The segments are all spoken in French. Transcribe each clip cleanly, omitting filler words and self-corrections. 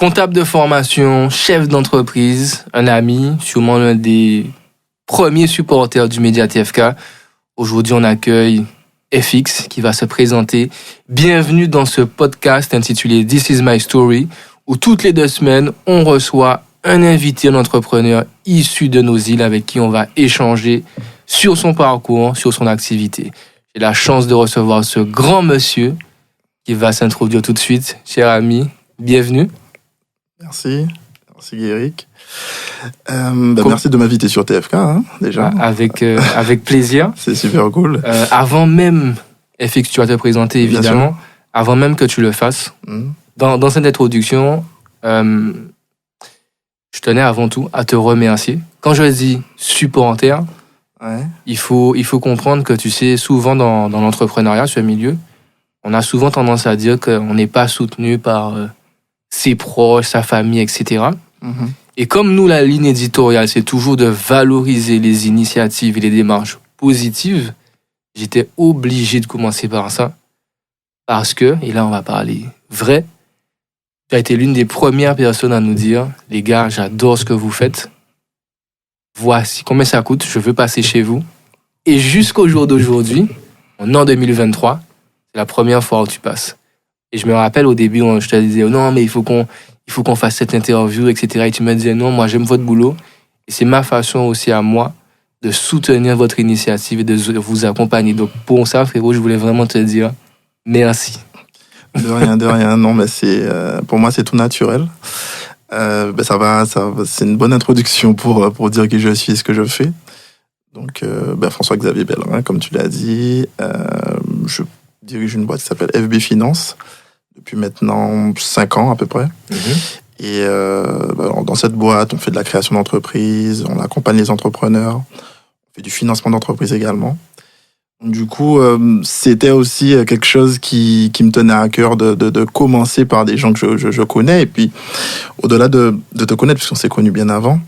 Comptable de formation, chef d'entreprise, un ami, sûrement l'un des premiers supporters du Média TFK. Aujourd'hui, on accueille FX qui va se présenter. Bienvenue dans ce podcast intitulé This is my story, où toutes les 2 semaines, on reçoit un invité, un entrepreneur issu de nos îles avec qui on va échanger sur son parcours, sur son activité. J'ai la chance de recevoir ce grand monsieur qui va s'introduire tout de suite. Cher ami, bienvenue. Merci Guéric. Merci de m'inviter sur TFK, déjà. Avec plaisir. C'est super cool. Avant même, FX, tu vas te présenter évidemment. Avant même que tu le fasses, dans cette introduction, je tenais avant tout à te remercier. Quand je dis supporter, il faut comprendre que tu sais, souvent dans l'entrepreneuriat, ce milieu, on a souvent tendance à dire qu'on n'est pas soutenu par ses proches, sa famille, etc. Et comme nous, la ligne éditoriale, c'est toujours de valoriser les initiatives et les démarches positives, j'étais obligé de commencer par ça. Parce que, et là on va parler vrai, tu as été l'une des premières personnes à nous dire « Les gars, j'adore ce que vous faites. Voici combien ça coûte, je veux passer chez vous. » Et jusqu'au jour d'aujourd'hui, en 2023, c'est la première fois où tu passes. Et je me rappelle au début, je te disais « Non, mais il faut qu'on fasse cette interview, etc. » Et tu me disais « Non, moi j'aime votre boulot. » Et c'est ma façon aussi à moi de soutenir votre initiative et de vous accompagner. Donc pour ça, frérot, je voulais vraiment te dire merci. De rien. Non, mais pour moi, c'est tout naturel. Ça va, c'est une bonne introduction pour dire qui je suis et ce que je fais. Donc, François-Xavier Bellerin, comme tu l'as dit, je dirige une boîte qui s'appelle FB Finance depuis maintenant 5 ans à peu près. Et dans cette boîte, on fait de la création d'entreprises, on accompagne les entrepreneurs, on fait du financement d'entreprises également. Du coup, c'était aussi quelque chose qui me tenait à cœur de commencer par des gens que je connais. Et puis, au-delà de te connaître, puisqu'on s'est connus bien avant,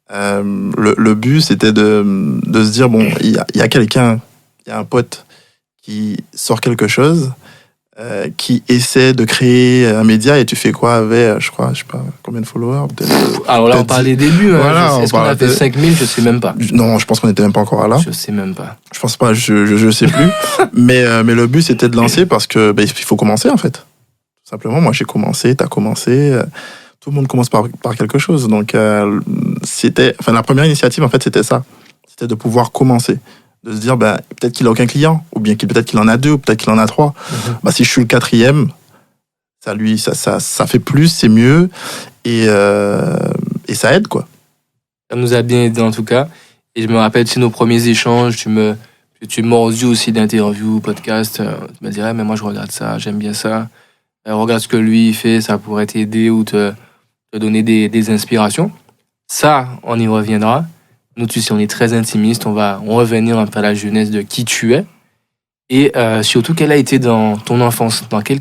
le but, c'était de se dire, bon, il y a quelqu'un, il y a un pote qui sort quelque chose, qui essaie de créer un média, et tu fais quoi avec, je sais pas, combien de followers Alors là, on parle des débuts. Voilà, est-ce qu'on a fait 5000 ? Je sais même pas. Non, je pense qu'on n'était même pas encore là. Je sais même pas. Je pense pas, je sais plus. mais le but, c'était de lancer parce que il faut commencer, en fait. Tout simplement, moi, j'ai commencé, t'as commencé. Tout le monde commence par quelque chose. Donc, la première initiative, en fait, c'était ça. C'était de pouvoir commencer. De se dire, peut-être qu'il a aucun client, ou bien peut-être qu'il en a 2, ou peut-être qu'il en a 3. Si je suis le 4e, ça fait plus, c'est mieux, et ça aide, quoi. Ça nous a bien aidé, en tout cas. Et je me rappelle, nos premiers échanges, tu mordu aussi d'interviews, podcasts. Tu me dirais, mais moi, je regarde ça, j'aime bien ça. Regarde ce que lui, il fait, ça pourrait t'aider ou te donner des inspirations. Ça, on y reviendra. Nous, tu sais, on est très intimiste. On va revenir un peu à la jeunesse de qui tu es. Et surtout, quelle a été dans ton enfance, dans quel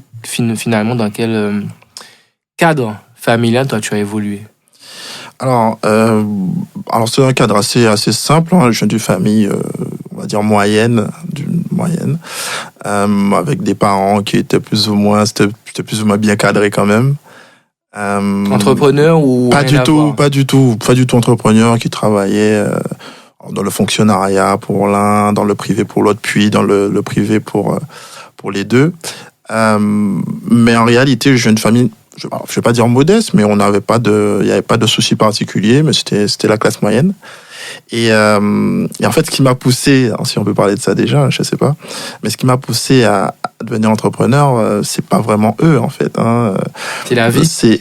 cadre familial, toi, tu as évolué? Alors c'est un cadre assez simple. Je viens d'une famille, on va dire moyenne, avec des parents qui étaient plus ou moins bien cadrés quand même. Entrepreneur ou pas du tout entrepreneur, qui travaillait dans le fonctionnariat pour l'un, dans le privé pour l'autre, puis dans le privé pour les deux. Mais en réalité, j'ai une famille, je vais pas dire modeste, mais il n'y avait pas de soucis particuliers, mais c'était la classe moyenne. Et en fait, ce qui m'a poussé, si on peut parler de ça déjà, je sais pas, mais ce qui m'a poussé à devenir entrepreneur, c'est pas vraiment eux, en fait. C'est la vie. C'est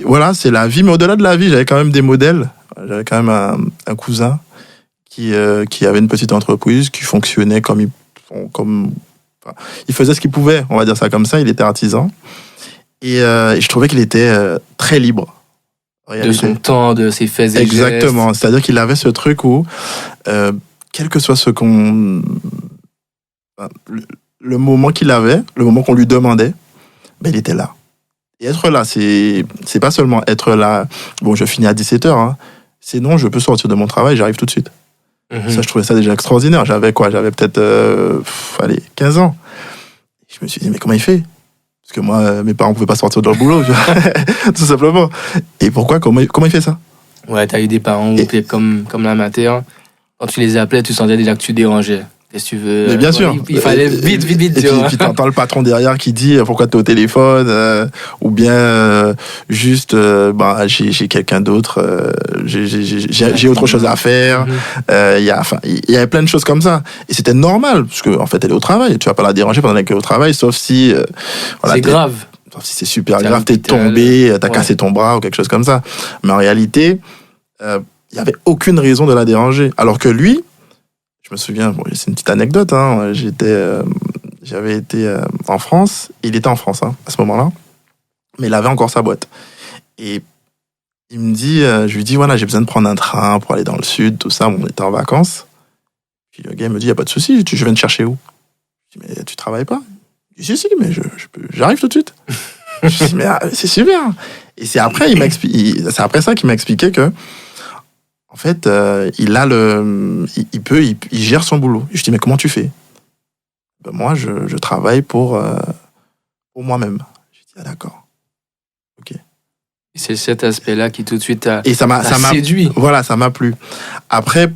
la vie, mais au-delà de la vie, j'avais quand même des modèles. J'avais quand même un cousin qui avait une petite entreprise, qui fonctionnait il faisait ce qu'il pouvait, on va dire ça comme ça, il était artisan. Et je trouvais qu'il était très libre. De son temps, de ses faits et Exactement. Gestes. C'est-à-dire qu'il avait ce truc où, quel que soit le moment qu'il avait, le moment qu'on lui demandait, il était là. Et être là, c'est pas seulement être là, bon, je finis à 17h, c'est non, je peux sortir de mon travail, j'arrive tout de suite. Ça, je trouvais ça déjà extraordinaire. J'avais peut-être 15 ans. Je me suis dit, mais comment il fait ? Parce que moi, mes parents pouvaient pas sortir de leur boulot, tu vois, tout simplement. Et pourquoi? Comment il fait ça? Ouais, t'as eu des parents comme la mater. Quand tu les appelais, tu sentais déjà que tu dérangeais. Qu'est-ce que tu veux? Mais bien sûr. Il fallait vite, tu vois. Et puis t'entends le patron derrière qui dit pourquoi t'es au téléphone, ou bien juste j'ai quelqu'un d'autre, j'ai autre chose à faire. Il y avait plein de choses comme ça. Et c'était normal, parce qu'en fait elle est au travail. Tu vas pas la déranger pendant qu'elle est au travail, sauf si c'est grave. Sauf si c'est super grave, t'es tombé, t'as cassé ton bras ou quelque chose comme ça. Mais en réalité, il y avait aucune raison de la déranger. Alors que lui, je me souviens, c'est une petite anecdote, hein, j'avais été en France, il était en France à ce moment-là, mais il avait encore sa boîte. Et il me dit, je lui dis, voilà, j'ai besoin de prendre un train pour aller dans le sud, tout ça, on était en vacances. Puis le gars me dit, il n'y a pas de souci, je viens te chercher où? Je dis, mais tu travailles pas? Il dit, si, mais j'arrive tout de suite. Je dis, mais c'est super. Et c'est après, c'est après ça qu'il m'a expliqué que, en fait, il gère son boulot. Et je dis, mais comment tu fais? Ben moi, je travaille pour moi-même. Je dis, ah d'accord. Ok. Et c'est cet aspect-là qui tout de suite t'a séduit. Voilà, ça m'a plu. Après,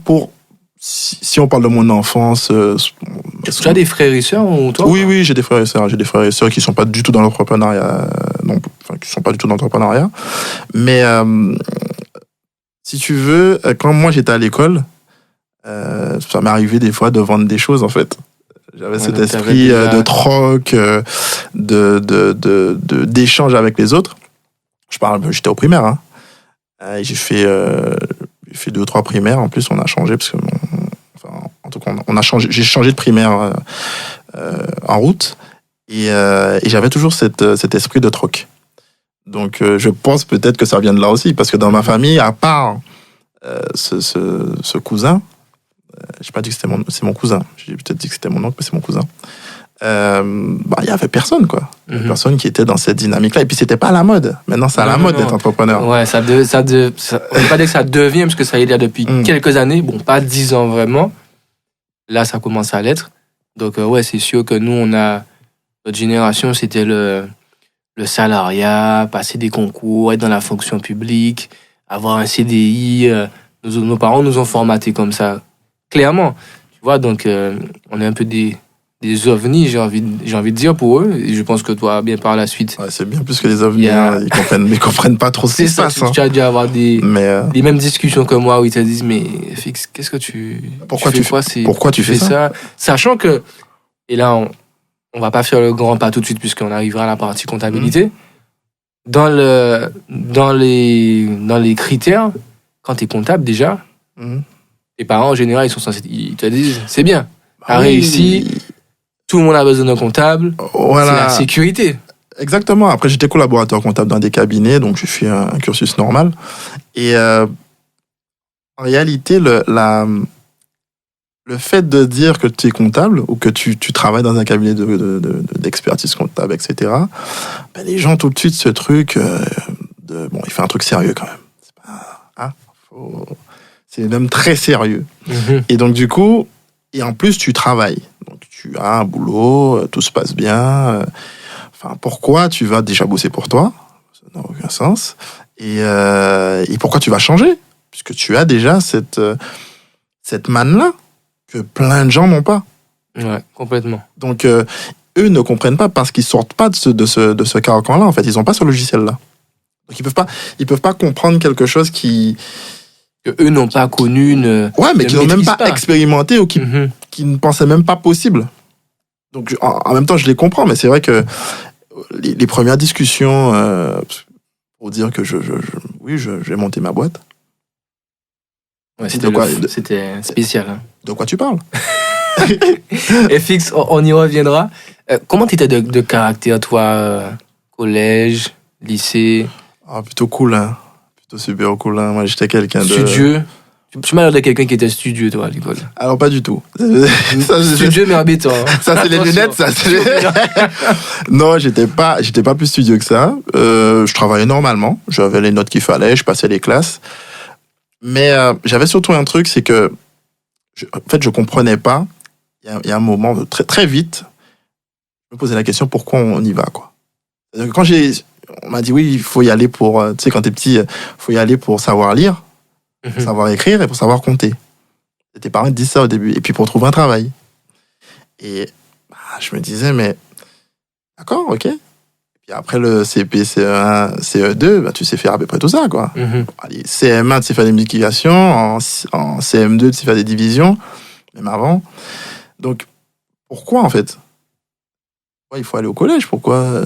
si on parle de mon enfance... tu as des frères et sœurs ou toi? Oui, j'ai des frères et sœurs. J'ai des frères et sœurs qui ne sont pas du tout dans l'entrepreneuriat. Qui sont pas du tout dans l'entrepreneuriat. Mais... si tu veux, quand moi j'étais à l'école, ça m'est arrivé des fois de vendre des choses en fait. J'avais cet esprit de troc, d'échange avec les autres. J'étais au primaire, hein. J'ai fait 2 ou 3 primaires. En plus, on a changé parce que, en tout cas, j'ai changé de primaire en route et j'avais toujours cet esprit de troc. Donc, je pense peut-être que ça vient de là aussi, parce que dans ma famille, à part ce cousin, j'ai pas dit que c'est mon cousin, j'ai peut-être dit que c'était mon oncle, mais c'est mon cousin. Il y avait personne, quoi. Personne qui était dans cette dynamique-là. Et puis, c'était pas à la mode. Maintenant, c'est à la mode d'être entrepreneur. Ouais, on peut pas dire que ça devient, parce que ça y est là depuis quelques années. Bon, pas 10 ans vraiment. Là, ça commence à l'être. Donc, ouais, c'est sûr que nous, notre génération, c'était le salariat, passer des concours, être dans la fonction publique, avoir un CDI. Nos parents nous ont formatés comme ça, clairement. Tu vois, donc on est un peu des ovnis, j'ai envie de dire, pour eux. Et je pense que toi, bien par la suite... Ouais, c'est bien plus que des ovnis. Ils comprennent pas trop ce qui se passe. Tu as dû avoir les mêmes discussions que moi où ils te disent, mais Fix, qu'est-ce que pourquoi tu fais ça? Sachant que... Et là, on va pas faire le grand pas tout de suite puisqu'on arrivera à la partie comptabilité. Dans les critères, quand tu es comptable déjà, tes parents en général ils te disent c'est bien, t'as réussi, tout le monde a besoin d'un comptable, voilà. C'est la sécurité. Exactement. Après, j'étais collaborateur comptable dans des cabinets, donc j'ai fait un cursus normal. Et en réalité, le fait de dire que tu es comptable ou que tu travailles dans un cabinet d'expertise comptable, etc., les gens, tout de suite, ce truc il fait un truc sérieux quand même. C'est même très sérieux. Et donc, du coup, et en plus, tu travailles. Donc, tu as un boulot, tout se passe bien. Pourquoi tu vas déjà bosser pour toi? Ça n'a aucun sens. Et pourquoi tu vas changer? Puisque tu as déjà cette manne-là que plein de gens n'ont pas. Ouais, complètement. Donc, eux ne comprennent pas parce qu'ils sortent pas de ce carcan-là, en fait. Ils n'ont pas ce logiciel-là. Donc, ils peuvent pas comprendre quelque chose que eux n'ont pas connu. Mais qui n'ont même pas expérimenté ou qui ne pensaient même pas possible. Donc, en même temps, je les comprends, mais c'est vrai que les premières discussions pour dire que j'ai monté ma boîte. Ouais, c'était spécial. Hein. De quoi tu parles? Et Fix, on y reviendra. Comment tu étais de caractère, toi, collège, lycée? Plutôt cool, hein. Plutôt super cool, hein. Moi, j'étais quelqu'un de... Studieux? Tu m'as l'air de quelqu'un qui était studieux, toi, à l'école. Alors, pas du tout. Studieux, mais habitant. Hein. Ça, c'est les lunettes, ça. Non, j'étais pas plus studieux que ça. Je travaillais normalement. J'avais les notes qu'il fallait, je passais les classes. Mais j'avais surtout un truc, c'est que je comprenais pas. Il y a un moment, très, très vite, je me posais la question, pourquoi on y va, quoi. Quand on m'a dit oui, il faut y aller pour, tu sais, quand t'es petit, faut y aller pour savoir lire, pour savoir écrire et pour savoir compter. Et tes parents te disent ça au début. Et puis pour trouver un travail. Et je me disais, mais d'accord, ok. Et puis après le CP, CE1, CE2, tu sais faire à peu près tout ça, quoi. Allez, CM1, tu sais faire des multiplications. En CM2, tu sais faire des divisions. Même avant. Donc, pourquoi, en fait? Il faut aller au collège, pourquoi?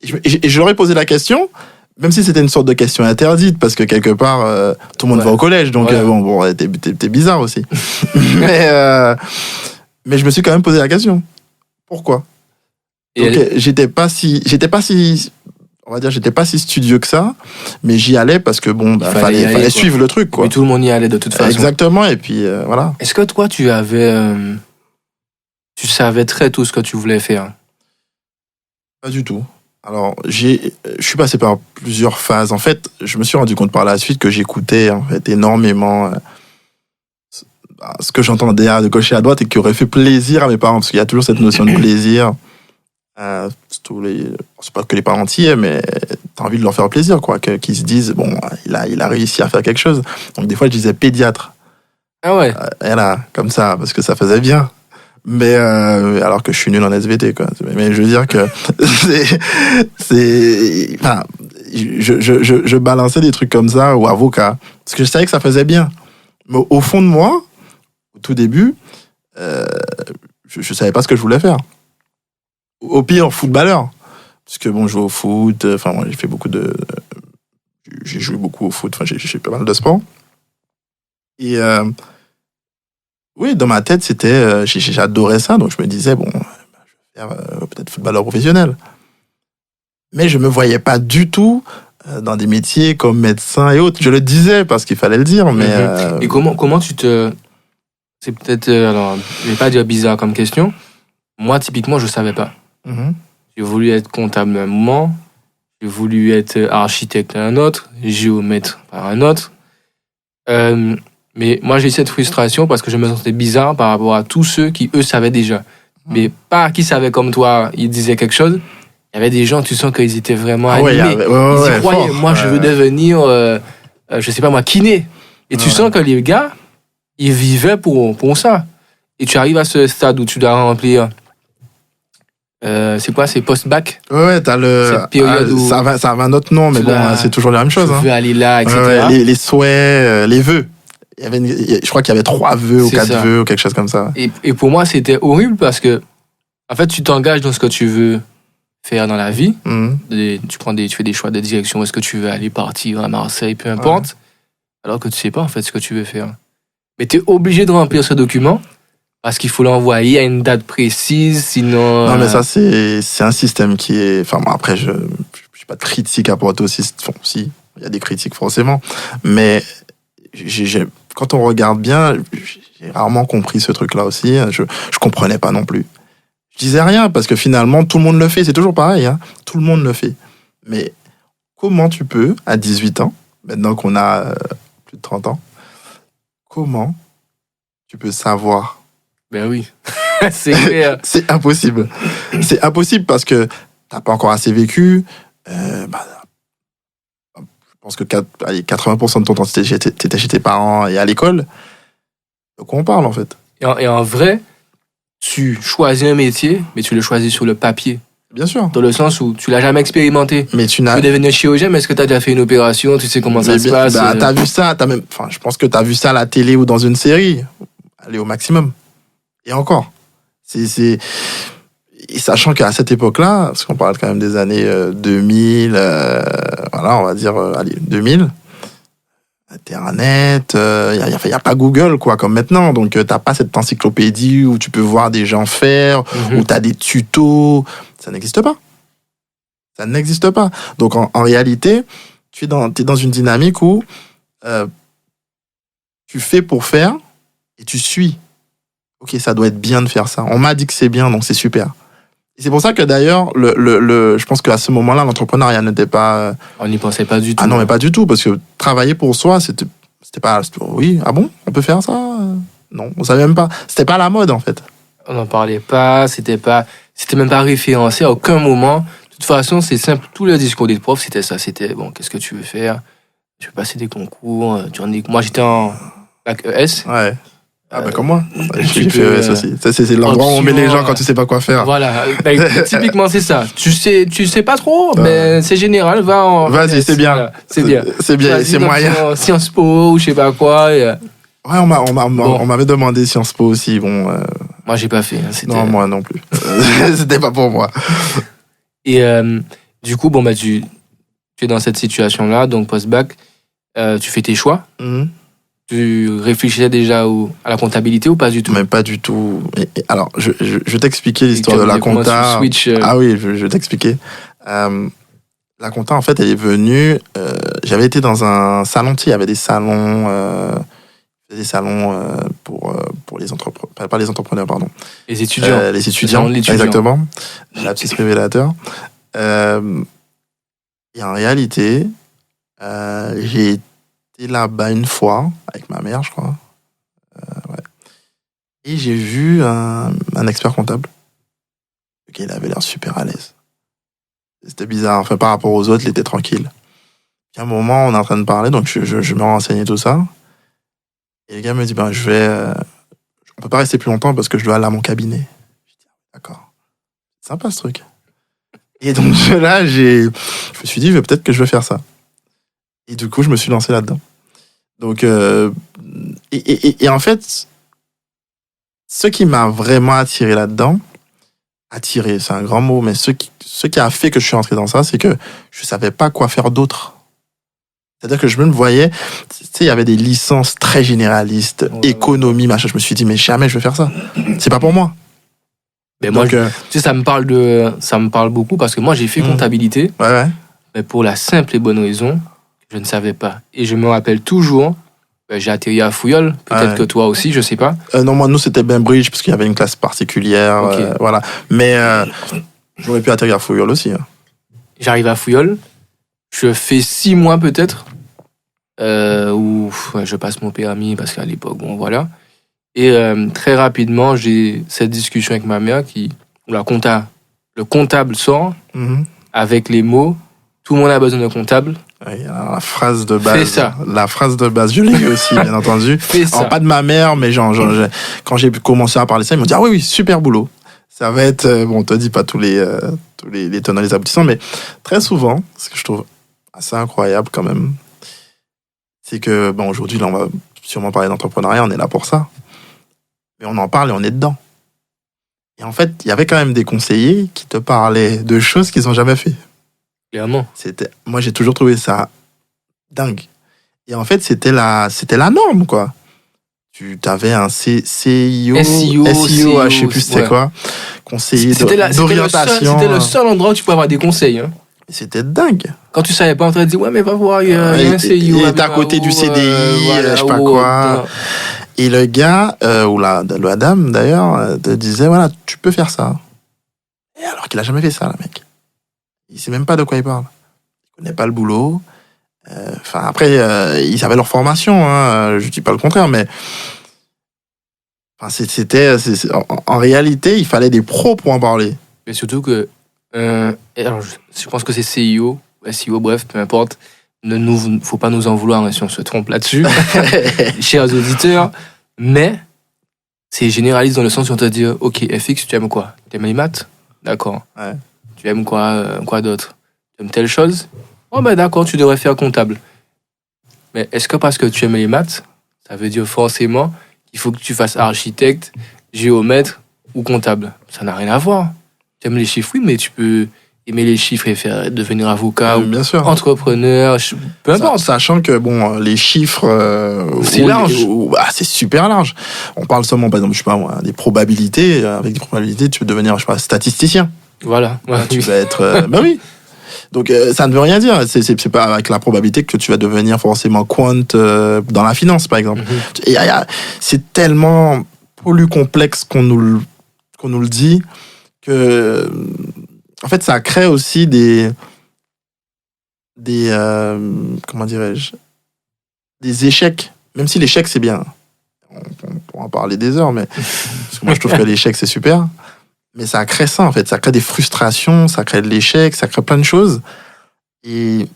Et je leur ai posé la question, même si c'était une sorte de question interdite, parce que quelque part, tout le monde va au collège, donc t'es bizarre aussi. mais je me suis quand même posé la question. Pourquoi? Donc, j'étais pas si, on va dire, j'étais pas si studieux que ça, mais j'y allais parce que fallait suivre le truc, quoi. Mais tout le monde y allait de toute façon. Exactement, et puis voilà. Est-ce que toi, tu savais très tôt ce que tu voulais faire? Pas du tout. Alors, je suis passé par plusieurs phases. En fait, je me suis rendu compte par la suite que j'écoutais en fait énormément ce que j'entendais de gauche et à droite et qui aurait fait plaisir à mes parents, parce qu'il y a toujours cette notion de plaisir. C'est pas que les parents entiers, mais t'as envie de leur faire plaisir, quoi, qu'ils se disent bon, il a réussi à faire quelque chose. Donc des fois, je disais pédiatre. Ah ouais. Voilà, comme ça, parce que ça faisait bien. Mais alors que je suis nul en SVT, quoi. Mais je veux dire que je balançais des trucs comme ça, ou avocat, parce que je savais que ça faisait bien. Mais au fond de moi, au tout début, je savais pas ce que je voulais faire. Au pire, footballeur, puisque je joue au foot. Enfin, moi, j'ai joué beaucoup au foot. Enfin, j'ai fait pas mal de sport. Et oui, dans ma tête, c'était, j'adorais ça, donc je me disais, je vais faire peut-être footballeur professionnel. Mais je me voyais pas du tout dans des métiers comme médecin et autres. Je le disais parce qu'il fallait le dire, mais... Et comment tu te... C'est peut-être, alors, je vais pas dire bizarre comme question. Moi, typiquement, je savais pas. J'ai voulu être comptable à un moment, j'ai voulu être architecte à un autre, géomètre à un autre. Mais moi, j'ai eu cette frustration parce que je me sentais bizarre par rapport à tous ceux qui, eux, savaient déjà. Mais pas qui savaient comme toi, ils disaient quelque chose. Il y avait des gens, tu sens qu'ils étaient vraiment animés. Ils y croyaient. Moi, je veux devenir, je sais pas moi, kiné. Et tu sens que les gars, ils vivaient pour ça. Et tu arrives à ce stade où tu dois remplir... c'est quoi, c'est post-bac? Ouais, t'as cette période où ça avait un autre nom, mais c'est toujours la même chose. Tu veux aller là, etc. Les souhaits, les vœux. Je crois qu'il y avait 3 vœux ou 4 vœux ou quelque chose comme ça. Et pour moi, c'était horrible parce que, en fait, tu t'engages dans ce que tu veux faire dans la vie. Tu fais des choix de direction. Est-ce que tu veux aller partir à Marseille, peu importe. Alors que tu sais pas, en fait, ce que tu veux faire. Mais tu es obligé de remplir ce document. Parce qu'il faut l'envoyer à une date précise, sinon... Non, mais ça, c'est un système qui est... Enfin, bon, après, je n'ai pas de critique à apporter aussi. Enfin, si, il y a des critiques, forcément. Mais quand on regarde bien, j'ai rarement compris ce truc-là aussi. Je comprenais pas non plus. Je disais rien, parce que finalement, tout le monde le fait. C'est toujours pareil, hein. Tout le monde le fait. Mais comment tu peux, à 18 ans, maintenant qu'on a plus de 30 ans, comment tu peux savoir... Ben oui, c'est clair. C'est impossible. C'est impossible parce que t'as pas encore assez vécu. Je pense que 80% de ton temps, t'étais chez tes parents et à l'école. De quoi on parle, en fait? Et en vrai, tu choisis un métier, mais tu le choisis sur le papier. Bien sûr. Dans le sens où tu l'as jamais expérimenté. Mais tu veux devenir chirurgien, mais est-ce que tu as déjà fait une opération? Tu sais comment ça se passe? T'as vu ça, je pense que t'as vu ça à la télé ou dans une série. Allez, au maximum. Et encore. Et sachant qu'à cette époque-là, parce qu'on parle quand même des années 2000, voilà, on va dire, 2000, Internet, il y a pas Google, quoi, comme maintenant. Donc, t'as pas cette encyclopédie où tu peux voir des gens faire, où t'as des tutos. Ça n'existe pas. Ça n'existe pas. Donc, en réalité, t'es dans une dynamique où tu fais pour faire et tu suis. Ok, ça doit être bien de faire ça. On m'a dit que c'est bien, donc c'est super. Et c'est pour ça que d'ailleurs, je pense qu'à ce moment-là, l'entrepreneuriat n'était pas... On n'y pensait pas du tout. Ah non, mais pas du tout, parce que travailler pour soi, c'était pas... Oui, ah bon, on peut faire ça? Non, on savait même pas. C'était pas la mode, en fait. On n'en parlait pas, c'était même pas référencé. À aucun moment, tu toute façon, c'est simple. Tout le discours des profs, c'était ça. C'était, bon, qu'est-ce que tu veux faire? Tu veux passer des concours. Moi, j'étais en bac ES. Ouais. Ah bah comme moi. J'ai fait ES aussi. Ça, c'est l'endroit où on met les gens quand tu sais pas quoi faire. Voilà. Typiquement, c'est ça. Tu sais pas trop, mais c'est général. Vas-y, c'est bien. Voilà, c'est bien. C'est bien, c'est moyen. Sciences Po ou je sais pas quoi. Ouais, on m'avait demandé Sciences Po aussi. Bon. Moi, j'ai pas fait. Non, moi non plus. C'était pas pour moi. Et du coup, bon, bah, tu es dans cette situation-là, donc post-bac, tu fais tes choix. Tu réfléchissais déjà à la comptabilité ou pas du tout? Mais pas du tout. Alors, je vais t'expliquer l'histoire de la compta. Ah oui, je vais t'expliquer. La compta, en fait, elle est venue... j'avais été dans un salon, il y avait des salons... pour les entrepreneurs, pas les entrepreneurs, pardon. Les étudiants. Les étudiants, exactement. La petite révélateur. Et en réalité, j'ai été là-bas une fois, avec ma mère, je crois. Ouais. Et j'ai vu un expert comptable. Il avait l'air super à l'aise. C'était bizarre. Enfin, par rapport aux autres, il était tranquille. À un moment, on est en train de parler, donc je me renseignais tout ça. Et le gars me dit, on peut pas rester plus longtemps parce que je dois aller à mon cabinet. Je dis, d'accord. C'est sympa ce truc. Et donc là, je me suis dit, peut-être que je vais faire ça. Et du coup, je me suis lancé là-dedans. Donc, et en fait, ce qui m'a vraiment attiré là-dedans, attiré, c'est un grand mot, mais ce qui a fait que je suis entré dans ça, c'est que je savais pas quoi faire d'autre. C'est-à-dire que je me voyais, tu sais, il y avait des licences très généralistes, économie, machin. Je me suis dit, mais jamais je vais faire ça. C'est pas pour moi. Mais moi, tu sais, ça me parle beaucoup parce que moi, j'ai fait comptabilité. Ouais. Mais pour la simple et bonne raison, je ne savais pas. Et je me rappelle toujours, j'ai atterri à Fouilleul, peut-être que toi aussi, je sais pas. Non, moi, nous, c'était Bainbridge, parce qu'il y avait une classe particulière. Okay. Voilà. Mais j'aurais pu atterrir à Fouilleul aussi. Hein. J'arrive à Fouilleul, je fais 6 mois peut-être, où je passe mon permis, parce qu'à l'époque, bon, voilà. Et très rapidement, j'ai cette discussion avec ma mère où le comptable sort avec les mots « Tout le monde a besoin d'un comptable ». Oui, alors la phrase de base. Fais ça. La phrase de base, je l'ai eu aussi, bien entendu. Fais ça. Alors, pas de ma mère, mais quand j'ai commencé à parler ça, ils m'ont dit « Ah oui, super boulot ». Ça va être, on te dit pas tous les tenants, les aboutissants, mais très souvent, ce que je trouve assez incroyable quand même, c'est que, aujourd'hui, là, on va sûrement parler d'entrepreneuriat, on est là pour ça. Mais on en parle et on est dedans. Et en fait, il y avait quand même des conseillers qui te parlaient de choses qu'ils n'ont jamais fait. Clairement. Moi, j'ai toujours trouvé ça dingue. Et en fait, c'était la norme, quoi. Tu avais un SEO, je sais plus c'était quoi, conseiller d'orientation. C'était le seul endroit où tu pouvais avoir des conseils. Hein. C'était dingue. Quand tu savais pas, on te dit ouais, mais va voir, il y a un CIO. Il est à côté du CDI, je sais pas quoi. Et le gars, ou la dame d'ailleurs, te disait voilà, tu peux faire ça. Et alors qu'il a jamais fait ça, le mec. Il sait même pas de quoi il parle. Il connaît pas le boulot. Après, ils avaient leur formation, hein, je dis pas le contraire, mais en réalité, il fallait des pros pour en parler. Mais surtout que, alors, je pense que c'est CIO, SEO, bref, peu importe. Faut pas nous en vouloir hein, si on se trompe là-dessus, chers auditeurs. Mais c'est généraliste dans le sens où on te dit, ok, FX, tu aimes quoi? Tu aimes les maths? D'accord. Ouais. Tu aimes quoi d'autre? Tu aimes telle chose? Oh ben d'accord, tu devrais faire comptable. Mais est-ce que parce que tu aimes les maths, ça veut dire forcément qu'il faut que tu fasses architecte, géomètre ou comptable? Ça n'a rien à voir. Tu aimes les chiffres, oui, mais tu peux aimer les chiffres et devenir avocat ou bien sûr. entrepreneur, peu importe. Sachant que les chiffres, c'est large. C'est super large. On parle seulement, par exemple, je sais pas moi, des probabilités. Avec des probabilités, tu peux devenir, je sais pas, statisticien. Voilà. Tu vas être, oui. Donc ça ne veut rien dire. C'est pas avec la probabilité que tu vas devenir forcément quant dans la finance, par exemple. C'est tellement plus complexe qu'on nous le dit que en fait ça crée aussi des comment dirais-je, des échecs. Même si l'échec c'est bien, on pourra en parler des heures, mais parce que moi je trouve que l'échec c'est super. Mais ça crée ça, en fait. Ça crée des frustrations, ça crée de l'échec, ça crée plein de choses. Et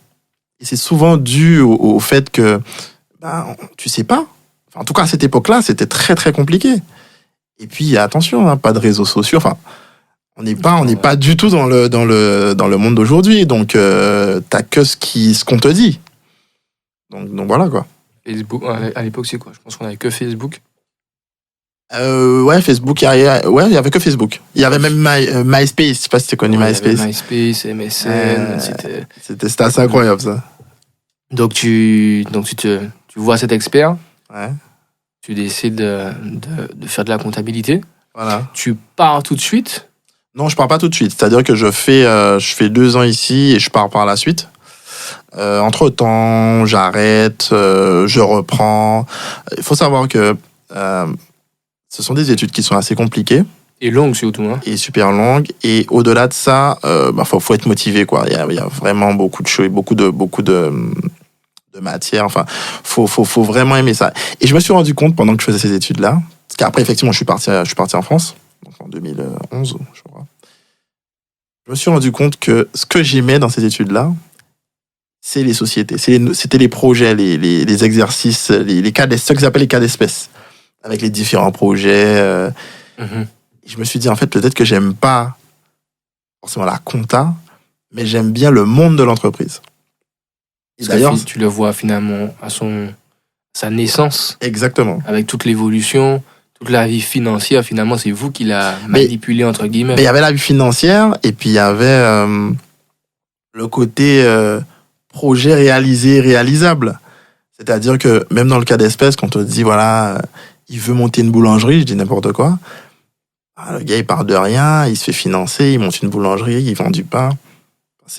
c'est souvent dû au fait que tu sais pas. Enfin, en tout cas, à cette époque-là, c'était très, très compliqué. Et puis, attention, hein, pas de réseaux sociaux. Enfin, on n'est pas du tout dans le monde d'aujourd'hui. Donc, t'as que ce qu'on te dit. Donc voilà, quoi. Facebook, à l'époque, c'est quoi? Je pense qu'on avait que Facebook. Ouais, Facebook, il y avait que Facebook. Il y avait même MySpace, je sais pas si tu connais MySpace. MySpace, MSN, c'était assez incroyable, ça. Donc tu vois cet expert, ouais. Tu décides de faire de la comptabilité. Voilà. Tu pars tout de suite? Non, je pars pas tout de suite. C'est-à-dire que je fais 2 ans ici et je pars par la suite. Entre-temps, j'arrête, je reprends. Il faut savoir que ce sont des études qui sont assez compliquées. Et longues surtout. Hein. Et super longues. Et au-delà de ça, faut être motivé, quoi. Il y a vraiment beaucoup de choses, beaucoup de matière. Enfin, faut vraiment aimer ça. Et je me suis rendu compte pendant que je faisais ces études-là, parce qu'après, effectivement, je suis parti en France, donc en 2011, je crois. Je me suis rendu compte que ce que j'aimais dans ces études-là, c'est les sociétés, c'était les projets, les exercices, les cas, ce qu'ils appellent les cas d'espèce, avec les différents projets. Je me suis dit, en fait, peut-être que j'aime pas forcément la compta, mais j'aime bien le monde de l'entreprise. Et d'ailleurs, tu le vois finalement à sa naissance. Exactement. Avec toute l'évolution, toute la vie financière, finalement, c'est vous qui l'a manipulé, entre guillemets. Mais il y avait la vie financière, et puis il y avait le côté projet réalisé, réalisable. C'est-à-dire que même dans le cas d'espèce, quand on te dit, voilà, il veut monter une boulangerie, je dis n'importe quoi, le gars, il part de rien, il se fait financer, il monte une boulangerie, il vend du pain.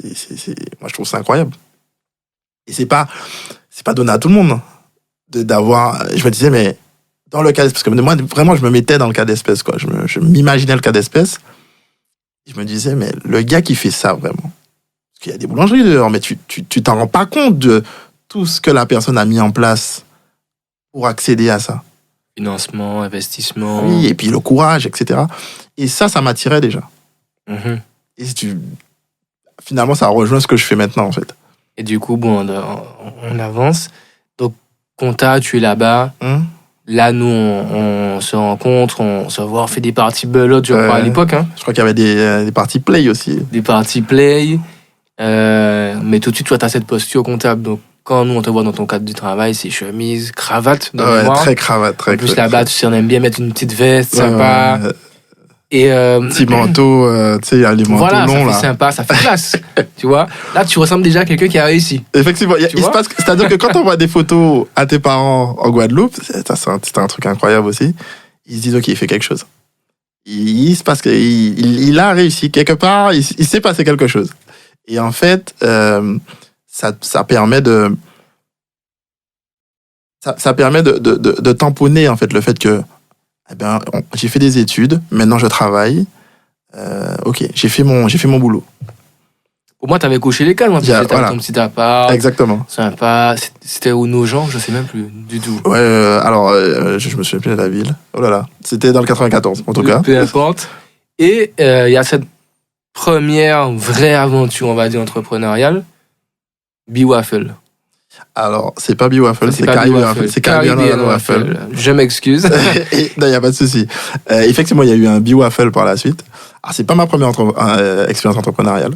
Moi, je trouve ça incroyable. Et c'est pas donné à tout le monde d'avoir. Je me disais, mais dans le cas d'espèce, parce que moi, vraiment, je me mettais dans le cas d'espèce, quoi. Je m'imaginais le cas d'espèce. Je me disais, mais le gars qui fait ça, vraiment. Parce qu'il y a des boulangeries dehors, mais tu t'en rends pas compte de tout ce que la personne a mis en place pour accéder à ça. Financement, investissement. Oui, et puis le courage, etc. Et ça m'attirait déjà. Et finalement, ça rejoint ce que je fais maintenant, en fait. Et du coup, bon, on avance. Donc, compta, tu es là-bas. Là, nous, on se rencontre, on se voit, on fait des parties belote, je crois, à l'époque. Hein. Je crois qu'il y avait des parties play aussi. Des parties play. Mais tout de suite, toi, tu as cette posture comptable. Donc, quand nous, on te voit dans ton cadre du travail, c'est chemise, cravate. Très cravate. En plus, là-bas, tu sais, on aime bien mettre une petite veste, sympa. Et petit manteau, tu sais, il y a les manteaux longs, là. Ça fait sympa, ça fait classe. Tu vois, là, tu ressembles déjà à quelqu'un qui a réussi. Effectivement, il se passe, c'est-à-dire que quand on voit des photos à tes parents en Guadeloupe, c'est un truc incroyable aussi. Ils se disent, ok, il fait quelque chose. Il se passe qu'il a réussi quelque part, il s'est passé quelque chose. Et en fait, ça permet de tamponner en fait le fait que j'ai fait des études, maintenant je travaille. Ok, j'ai fait mon boulot. Pour moi, t'avais coché les cases, hein, parce que t'avais ton petit appart. Exactement. Sympa. C'était où Nogent, je sais même plus du tout. Ouais, alors je me souviens plus de la ville. Oh là là, c'était dans le 94 en tout cas. Peu importe. Et il y a cette première vraie aventure, on va dire, entrepreneuriale, Biwaffle. Alors, c'est pas Biwaffle, c'est Caribbean. C'est Caribbean Waffle. Je m'excuse. Non, il n'y a pas de souci. Effectivement, il y a eu un Biwaffle par la suite. Alors, c'est pas ma première expérience entrepreneuriale.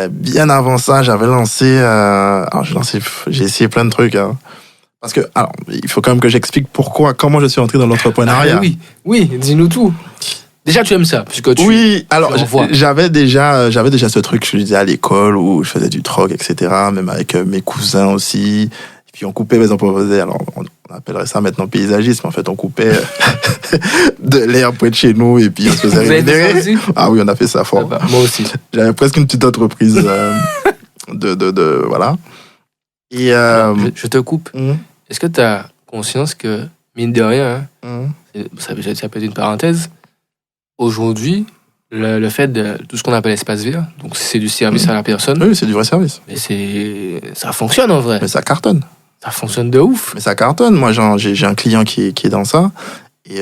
Bien avant ça, j'avais lancé... j'ai essayé plein de trucs. Hein. Parce que, alors, il faut quand même que j'explique comment je suis entré dans l'entrepreneuriat. Oui, dis-nous tout. Déjà, tu aimes ça, puisque oui, alors j'avais déjà ce truc, je disais à l'école où je faisais du troc, etc. Même avec mes cousins aussi. Et puis on coupait, on proposait, alors on appellerait ça maintenant paysagisme. En fait, on coupait de l'herbe près de chez nous et puis on se faisait rémunérer. Ah oui, on a fait ça fort. Ah bah, moi aussi. J'avais presque une petite entreprise voilà. Et je te coupe. Est-ce que tu as conscience que mine de rien, ça peut être une parenthèse. Aujourd'hui, le fait de tout ce qu'on appelle espace vert, donc c'est du service à la personne. Oui, c'est du vrai service. Mais ça fonctionne en vrai. Mais ça cartonne. Ça fonctionne de ouf. Mais ça cartonne. Moi, j'ai un client qui est dans ça. Et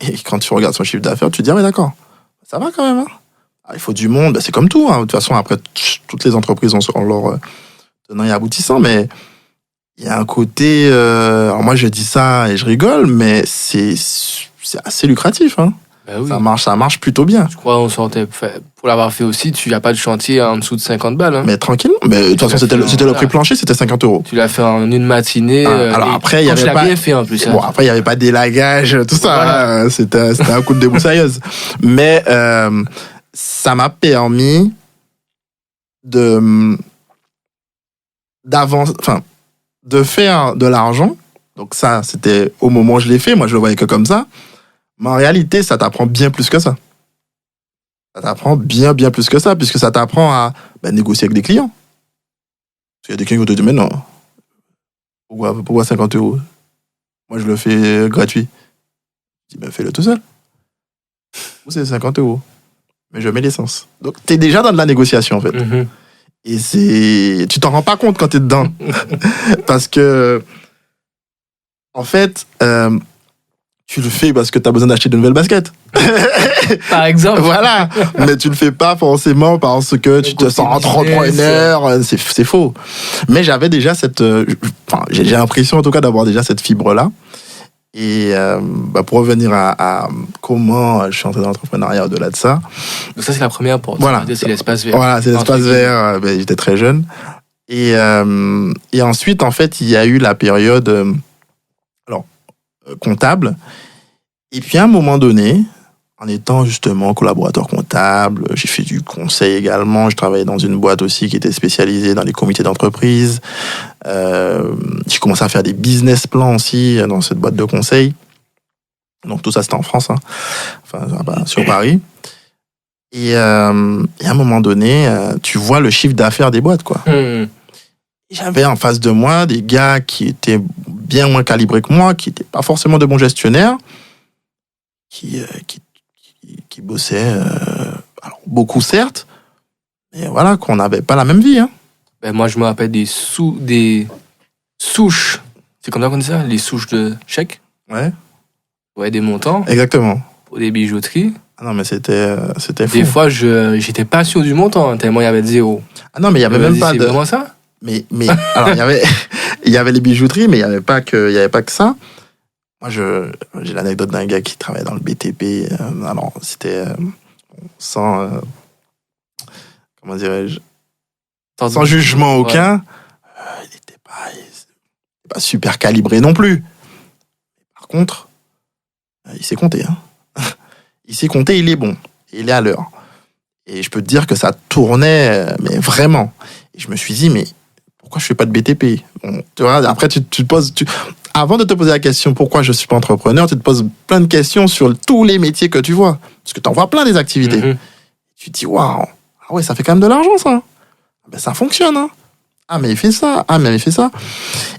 Et quand tu regardes son chiffre d'affaires, tu te dis, ah ouais, d'accord, ça va quand même. Hein. Il faut du monde, c'est comme tout. Hein. De toute façon, après, toutes les entreprises ont leur tenant et aboutissant, mais il y a un côté... alors moi, je dis ça et je rigole, mais c'est assez lucratif. Hein. Ben oui. Ça marche plutôt bien. Je crois on sortait... Pour l'avoir fait aussi, tu n'as pas de chantier en dessous de 50 balles. Hein. Mais tranquillement. Mais de toute façon, c'était le prix plancher, c'était 50 €. Tu l'as fait en une matinée. Alors après, il y avait pas... bien fait en plus. Bon, après, il n'y avait pas d'élagage, tout ça. Voilà. Hein. C'était un coup de déboussailleuse. Mais ça m'a permis de faire de l'argent. Donc ça, c'était au moment où je l'ai fait. Moi, je le voyais que comme ça. Mais en réalité, ça t'apprend bien plus que ça. Ça t'apprend bien plus que ça, puisque ça t'apprend à négocier avec des clients. Parce qu'il y a des clients qui te disent, mais non, pourquoi 50 €? Moi, je le fais gratuit. Je dis, fais-le tout seul. Ou c'est 50 €. Mais je mets l'essence. Donc, t'es déjà dans de la négociation, en fait. Mm-hmm. Et tu t'en rends pas compte quand t'es dedans. Parce que, en fait, tu le fais parce que t'as besoin d'acheter de nouvelles baskets. Par exemple. Voilà. Mais tu le fais pas forcément parce que tu te sens entrepreneur. C'est faux. Mais j'avais déjà j'ai l'impression, en tout cas, d'avoir déjà cette fibre-là. Et pour revenir à comment je suis entré dans l'entrepreneuriat au-delà de ça. Donc ça, c'est la première porte. Voilà. C'est l'espace vert. Voilà, c'est l'espace vert. J'étais très jeune. Et ensuite, en fait, il y a eu la période comptable. Et puis, à un moment donné, en étant justement collaborateur comptable, j'ai fait du conseil également. Je travaillais dans une boîte aussi qui était spécialisée dans les comités d'entreprise. J'ai commencé à faire des business plans aussi dans cette boîte de conseil. Donc tout ça, c'était en France, hein. Sur Paris. Et à un moment donné, tu vois le chiffre d'affaires des boîtes, quoi. Et j'avais en face de moi des gars qui étaient bien moins calibrés que moi, qui n'étaient pas forcément de bons gestionnaires, qui bossaient, alors beaucoup certes, mais voilà, qu'on n'avait pas la même vie. Hein. Moi, je me rappelle des souches. C'est comme ça qu'on dit ça? Les souches de chèques? Ouais. Ouais, des montants. Exactement. Pour des bijouteries. Ah non, mais c'était fou. Des fois, j'étais pas sûr du montant, hein, tellement il y avait de zéro. Ah non, mais il y avait même pas de... C'est vraiment ça? Mais alors, il y avait les bijouteries, mais il y avait pas que ça. Moi, j'ai l'anecdote d'un gars qui travaillait dans le BTP. Alors, c'était sans... comment dirais-je? Sans jugement aucun. Il n'était pas super calibré non plus. Par contre, il sait compter. Hein. Il sait compter, il est bon. Il est à l'heure. Et je peux te dire que ça tournait, mais vraiment. Et je me suis dit, mais pourquoi je ne fais pas de BTP? Bon, tu vois, après, tu te poses... Avant de te poser la question pourquoi je ne suis pas entrepreneur, tu te poses plein de questions sur tous les métiers que tu vois. Parce que tu en vois plein des activités. Mm-hmm. Tu te dis, waouh, ah ouais, ça fait quand même de l'argent, ça. Ça fonctionne. Hein. Ah, mais il fait ça. Ah, mais il fait ça.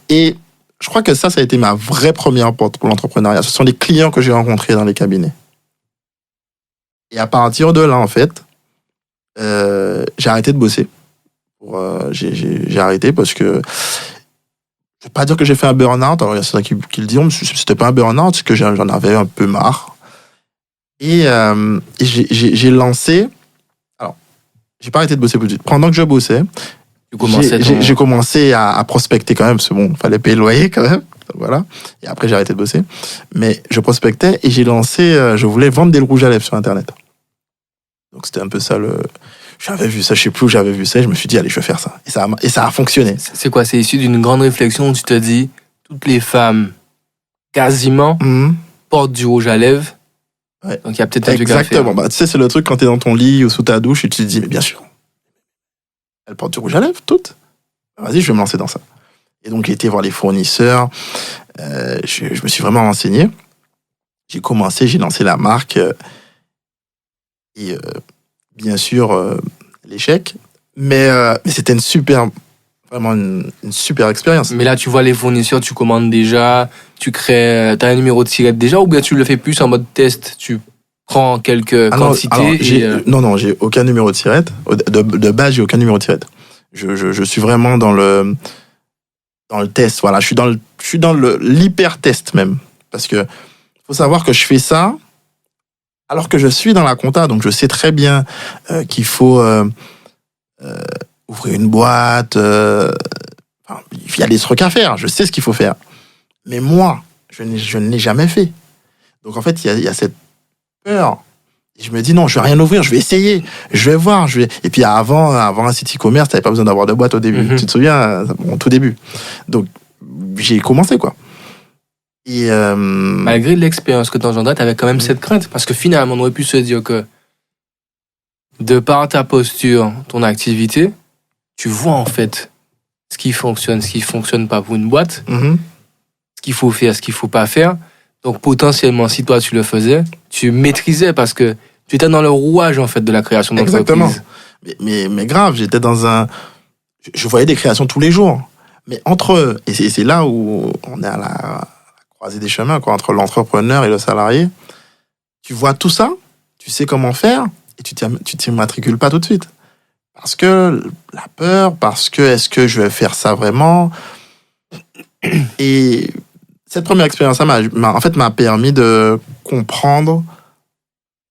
Et je crois que ça a été ma vraie première porte pour l'entrepreneuriat. Ce sont les clients que j'ai rencontrés dans les cabinets. Et à partir de là, en fait, j'ai arrêté de bosser. J'ai arrêté parce que je ne vais pas dire que j'ai fait un burn-out. Alors, il y a certains qui le diront, mais c'était pas un burn-out, c'est que j'en avais un peu marre. Et j'ai lancé... Alors, j'ai pas arrêté de bosser tout de suite. Pendant que je bossais, j'ai commencé à prospecter quand même, parce que bon, il fallait payer le loyer quand même. Voilà. Et après, j'ai arrêté de bosser. Mais je prospectais et j'ai lancé... je voulais vendre des rouges à lèvres sur Internet. Donc, c'était un peu ça le... J'avais vu ça, je sais plus où j'avais vu ça, et je me suis dit, allez, je vais faire ça. Et ça a fonctionné. C'est quoi? C'est issu d'une grande réflexion où tu te dis, toutes les femmes, quasiment, portent du rouge à lèvres. Ouais. Donc il y a peut-être un truc à faire. Exactement. Tu sais, c'est le truc quand t'es dans ton lit ou sous ta douche, et tu te dis, mais bien sûr, elles portent du rouge à lèvres, toutes. Vas-y, je vais me lancer dans ça. Et donc, j'ai été voir les fournisseurs. Je me suis vraiment renseigné. J'ai lancé la marque. Et bien sûr, l'échec. Mais c'était vraiment une super expérience. Mais là, tu vois les fournisseurs, tu commandes déjà, tu crées, t'as un numéro de tirette déjà, ou bien tu le fais plus en mode test, tu prends quelques quantités. Non, j'ai aucun numéro de tirette. De base, j'ai aucun numéro de tirette. Je suis vraiment dans le test. Voilà, je suis dans l'hyper test même, parce que faut savoir que je fais ça alors que je suis dans la compta, donc je sais très bien qu'il faut ouvrir une boîte. Il y a des trucs à faire, je sais ce qu'il faut faire. Mais moi, je ne l'ai jamais fait. Donc en fait, il y a cette peur. Et je me dis non, je vais rien ouvrir, je vais essayer, je vais voir. Et puis avant un site e-commerce, tu n'avais pas besoin d'avoir de boîte au début. Tu te souviens, au tout début. Donc j'ai commencé, quoi. Et malgré l'expérience que tu engendrais, tu avais quand même cette crainte. Parce que finalement, on aurait pu se dire que de par ta posture, ton activité, tu vois en fait ce qui fonctionne pas pour une boîte, ce qu'il faut faire, ce qu'il faut pas faire. Donc potentiellement, si toi tu le faisais, tu maîtrisais parce que tu étais dans le rouage en fait de la création d'entreprise. Exactement. Mais grave, j'étais je voyais des créations tous les jours. Mais et c'est là où on est à la croisée des chemins, quoi, entre l'entrepreneur et le salarié. Tu vois tout ça, tu sais comment faire, et tu t'immatricules pas tout de suite. Parce que la peur, parce que est-ce que je vais faire ça vraiment? Et cette première expérience m'a permis de comprendre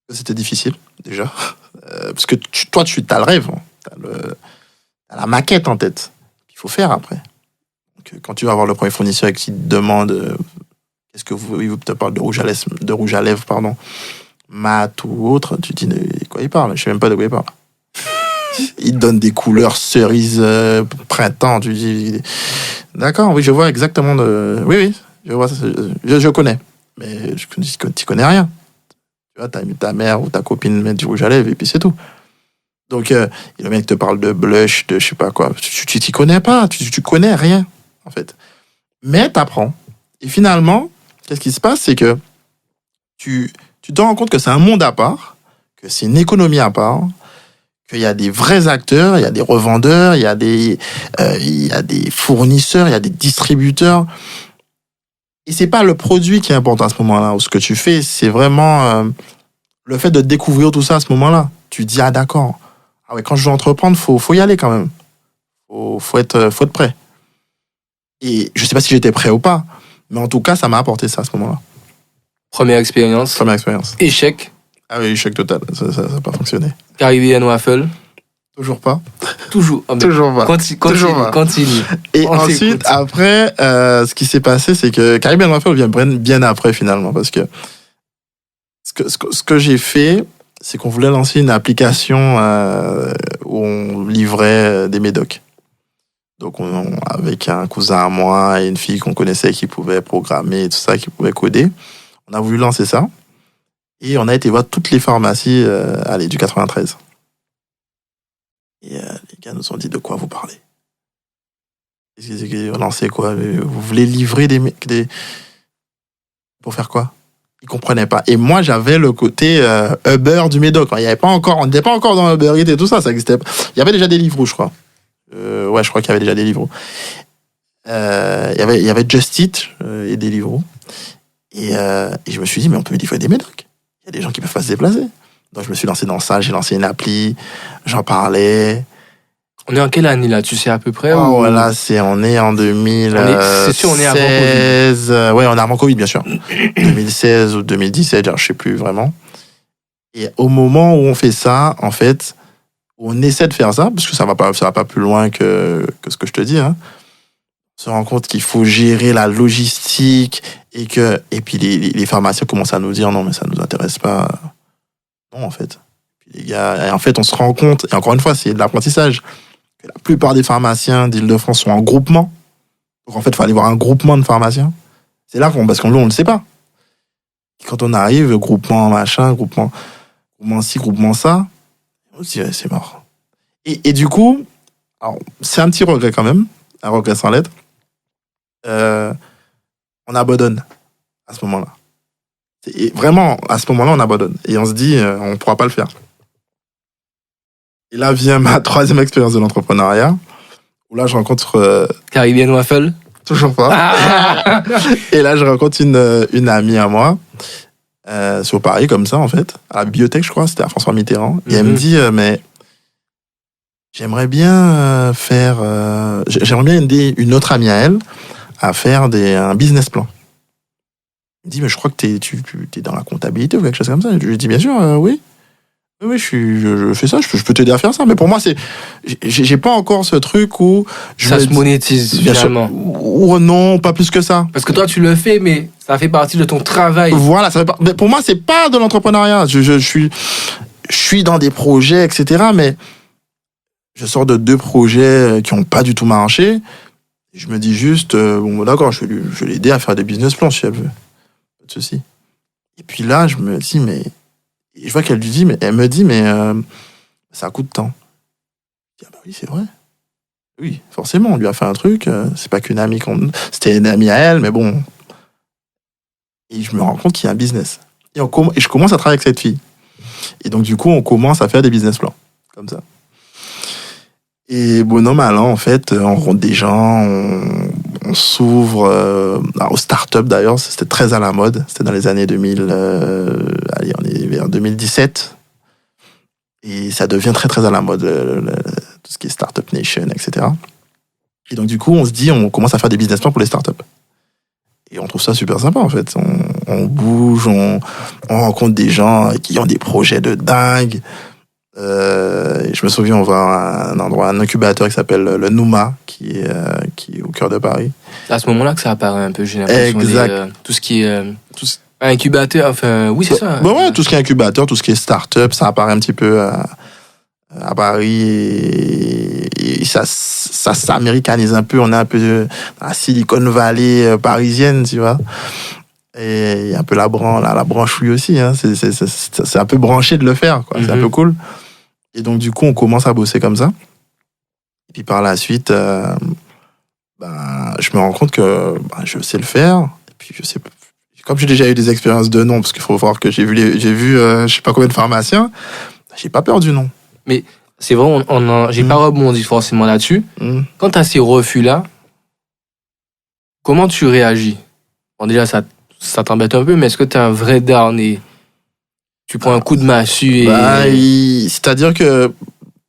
que c'était difficile, déjà. Parce que toi, tu as le rêve, t'as la maquette en tête. Il faut faire après. Donc, quand tu vas voir le premier fournisseur et qu'il te demande qu'est-ce que il te parle de rouge à lèvres, mat ou autre, tu te dis de quoi il parle? Je sais même pas de quoi il parle. Il donne des couleurs cerise printemps. Tu dis d'accord, oui, je vois exactement oui, je vois, je connais, mais tu connais rien. Tu vois, ta mère ou ta copine met du rouge à lèvres et puis c'est tout. Donc le mec te parle de blush, de je sais pas quoi. Tu t'y connais pas, tu connais rien en fait. Mais t'apprends. Et finalement, qu'est-ce qui se passe, c'est que tu te rends compte que c'est un monde à part, que c'est une économie à part, qu'il y a des vrais acteurs, il y a des revendeurs, il y a des fournisseurs, il y a des distributeurs. Et c'est pas le produit qui est important à ce moment-là, ou ce que tu fais, c'est vraiment le fait de découvrir tout ça à ce moment-là. Tu dis, ah d'accord, ah ouais, quand je veux entreprendre, faut y aller quand même. Faut être prêt. Et je sais pas si j'étais prêt ou pas, mais en tout cas, ça m'a apporté ça à ce moment-là. Première expérience. Échec. Ah oui, échec total, ça n'a pas fonctionné. Caribbean Waffle. Toujours pas. Toujours pas. Continue. Et ensuite, après, ce qui s'est passé, c'est que Caribbean Waffle vient bien après, finalement, parce que ce que j'ai fait, c'est qu'on voulait lancer une application où on livrait des médocs. Donc, avec un cousin à moi et une fille qu'on connaissait qui pouvait programmer et tout ça, qui pouvait coder, on a voulu lancer ça. Et on a été voir toutes les pharmacies du 93. Et les gars nous ont dit, de quoi vous parlez? On lançait quoi? Vous voulez livrer des... Pour faire quoi? Ils comprenaient pas. Et moi, j'avais le côté Uber du Médoc. On n'était pas encore dans Uber Eats et tout ça, ça existait pas. Il y avait déjà des livres, je crois. Je crois qu'il y avait déjà des livres. Il y avait Just Eat et des livres. Et je me suis dit, mais on peut livrer des Médocs. Il y a des gens qui peuvent pas se déplacer. Donc je me suis lancé dans ça, j'ai lancé une appli, j'en parlais. On est en quelle année là, tu sais à peu près? Voilà, on est en 2016. C'est sûr, on est avant Covid. Ouais, on est avant Covid, bien sûr. 2016 ou 2017, je sais plus vraiment. Et au moment où on fait ça, en fait, on essaie de faire ça, parce que ça va pas plus loin que ce que je te dis, hein. On se rend compte qu'il faut gérer la logistique et puis les pharmaciens commencent à nous dire non, mais ça nous intéresse pas. Non, en fait. Puis les gars, et en fait, on se rend compte, et encore une fois, c'est de l'apprentissage, que la plupart des pharmaciens d'Île-de-France sont en groupement. Donc en fait, il faut aller voir un groupement de pharmaciens. C'est là parce qu'on ne le sait pas. Et quand on arrive, groupement machin, groupement ci, groupement ça, on se dit, ouais, c'est mort. Et du coup, alors, c'est un petit regret quand même, un regret sans lettre. On abandonne à ce moment-là. Et vraiment, à ce moment-là, on abandonne. Et on se dit, on ne pourra pas le faire. Et là vient ma troisième expérience de l'entrepreneuriat, où là, je rencontre... Caribbean Waffle? Toujours pas. Et là, je rencontre une amie à moi, sur Paris, comme ça, en fait, à la bibliothèque, je crois, c'était à François Mitterrand. Et elle me dit, mais j'aimerais bien j'aimerais bien aider une autre amie à elle à faire un business plan. Il me dit, mais je crois que tu es dans la comptabilité ou quelque chose comme ça. Je lui dis, bien sûr, oui. Oui, je fais ça, je peux t'aider à faire ça. Mais pour moi, j'ai pas encore ce truc où... Ça se monétise, finalement. Ou non, pas plus que ça. Parce que toi, tu le fais, mais ça fait partie de ton travail. Voilà, mais pour moi, c'est pas de l'entrepreneuriat. Je suis dans des projets, etc. Mais je sors de 2 projets qui ont pas du tout marché. Et je me dis juste, bon, d'accord, je vais l'aider à faire des business plans si elle veut. Pas de souci. Et puis là, je me dis, mais... Et je vois qu'elle lui dit, mais elle me dit, mais ça coûte de temps. Je dis, ah bah oui, c'est vrai. Oui, forcément, on lui a fait un truc. C'est pas qu'une amie c'était une amie à elle, mais bon. Et je me rends compte qu'il y a un business. Et je commence à travailler avec cette fille. Et donc, du coup, on commence à faire des business plans. Comme ça. Et bon an, mal an, en fait, on rencontre des gens, on s'ouvre aux startups d'ailleurs, c'était très à la mode, c'était dans les années 2000, allez, on est vers 2017, et ça devient très très à la mode, tout ce qui est Startup Nation, etc. Et donc du coup, on se dit, on commence à faire des business plans pour les startups. Et on trouve ça super sympa en fait, on bouge, on rencontre des gens qui ont des projets de dingue. Je me souviens, on va à un incubateur qui s'appelle le Nouma, qui est au cœur de Paris. C'est à ce moment-là que ça apparaît un peu, j'ai l'impression. Exact. Tout ce qui est incubateur, enfin, oui, c'est ça. Ouais, tout ce qui est incubateur, tout ce qui est start-up, ça apparaît un petit peu à Paris et ça s'américanise un peu. On est un peu dans la Silicon Valley parisienne, tu vois. Et il y a un peu la branche oui aussi, hein. C'est un peu branché de le faire, quoi. C'est un peu cool. Et donc, du coup, on commence à bosser comme ça. Et puis, par la suite, je me rends compte que je sais le faire. Et puis, comme j'ai déjà eu des expériences de nom, parce qu'il faut voir que j'ai vu je sais pas combien de pharmaciens, j'ai pas peur du nom. Mais c'est vrai, j'ai pas rebondi forcément là-dessus. Quand tu as ces refus-là, comment tu réagis? Bon, déjà, ça t'embête un peu, mais est-ce que tu es un vrai darn et tu prends un coup de massue et... C'est-à-dire que,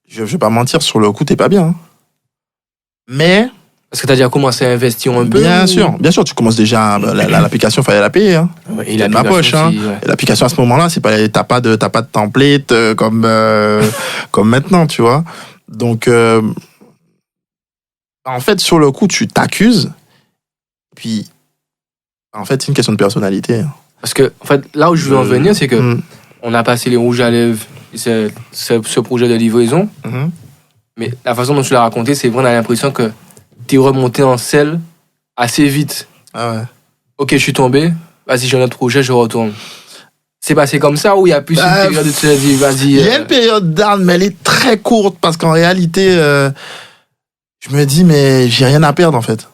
je vais pas mentir, sur le coup, t'es pas bien. Hein. Mais... Parce que tu as déjà commencé à investir un peu. Bien sûr, tu commences déjà, l'application, il fallait la payer. Hein. Ouais, et de ma poche. Hein. Ouais. Et l'application, à ce moment-là, t'as pas de template comme maintenant, tu vois. Donc, en fait, sur le coup, tu t'accuses. Puis, en fait, c'est une question de personnalité. Parce que, en fait, là où je veux en venir, c'est que on a passé les rouges à lèvres, ce projet de livraison. Mais la façon dont tu l'as raconté, c'est vraiment, on a l'impression que t'es remonté en selle assez vite. Ah ouais. Ok, je suis tombé. Vas-y, j'ai un autre projet, je retourne. C'est passé comme ça ou il y a plus une période où tu t'es dit, vas-y. Il y a une période d'arme, mais elle est très courte parce qu'en réalité, je me dis, mais j'ai rien à perdre en fait.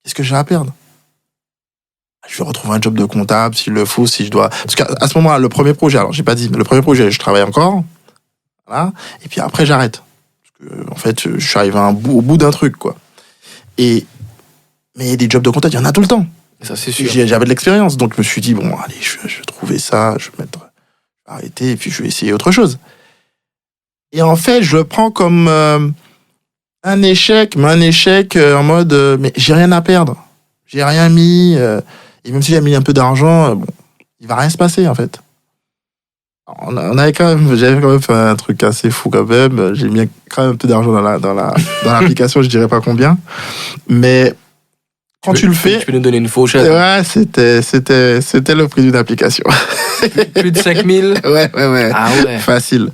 Qu'est-ce que j'ai à perdre? Je vais retrouver un job de comptable s'il le faut, si je dois. Parce qu'à ce moment-là, le premier projet, alors j'ai pas dit, mais le premier projet, je travaille encore. Voilà. Et puis après, j'arrête. Parce que, en fait, je suis arrivé au bout d'un truc, quoi. Mais des jobs de comptable, il y en a tout le temps. Ça, c'est sûr. J'avais de l'expérience. Donc, je me suis dit, bon, allez, je vais trouver ça, je vais arrêter, et puis je vais essayer autre chose. Et en fait, je le prends comme un échec, mais un échec en mode, mais j'ai rien à perdre. J'ai rien mis. Et même si j'ai mis un peu d'argent, bon, il va rien se passer, en fait. J'avais quand même fait un truc assez fou quand même. J'ai mis quand même un peu d'argent dans l'application, je dirais pas combien. Mais quand tu le fais... Tu peux nous donner une fourchette? Ouais, c'était le prix d'une application. Plus de 5000? Ouais. Ah ouais. Facile.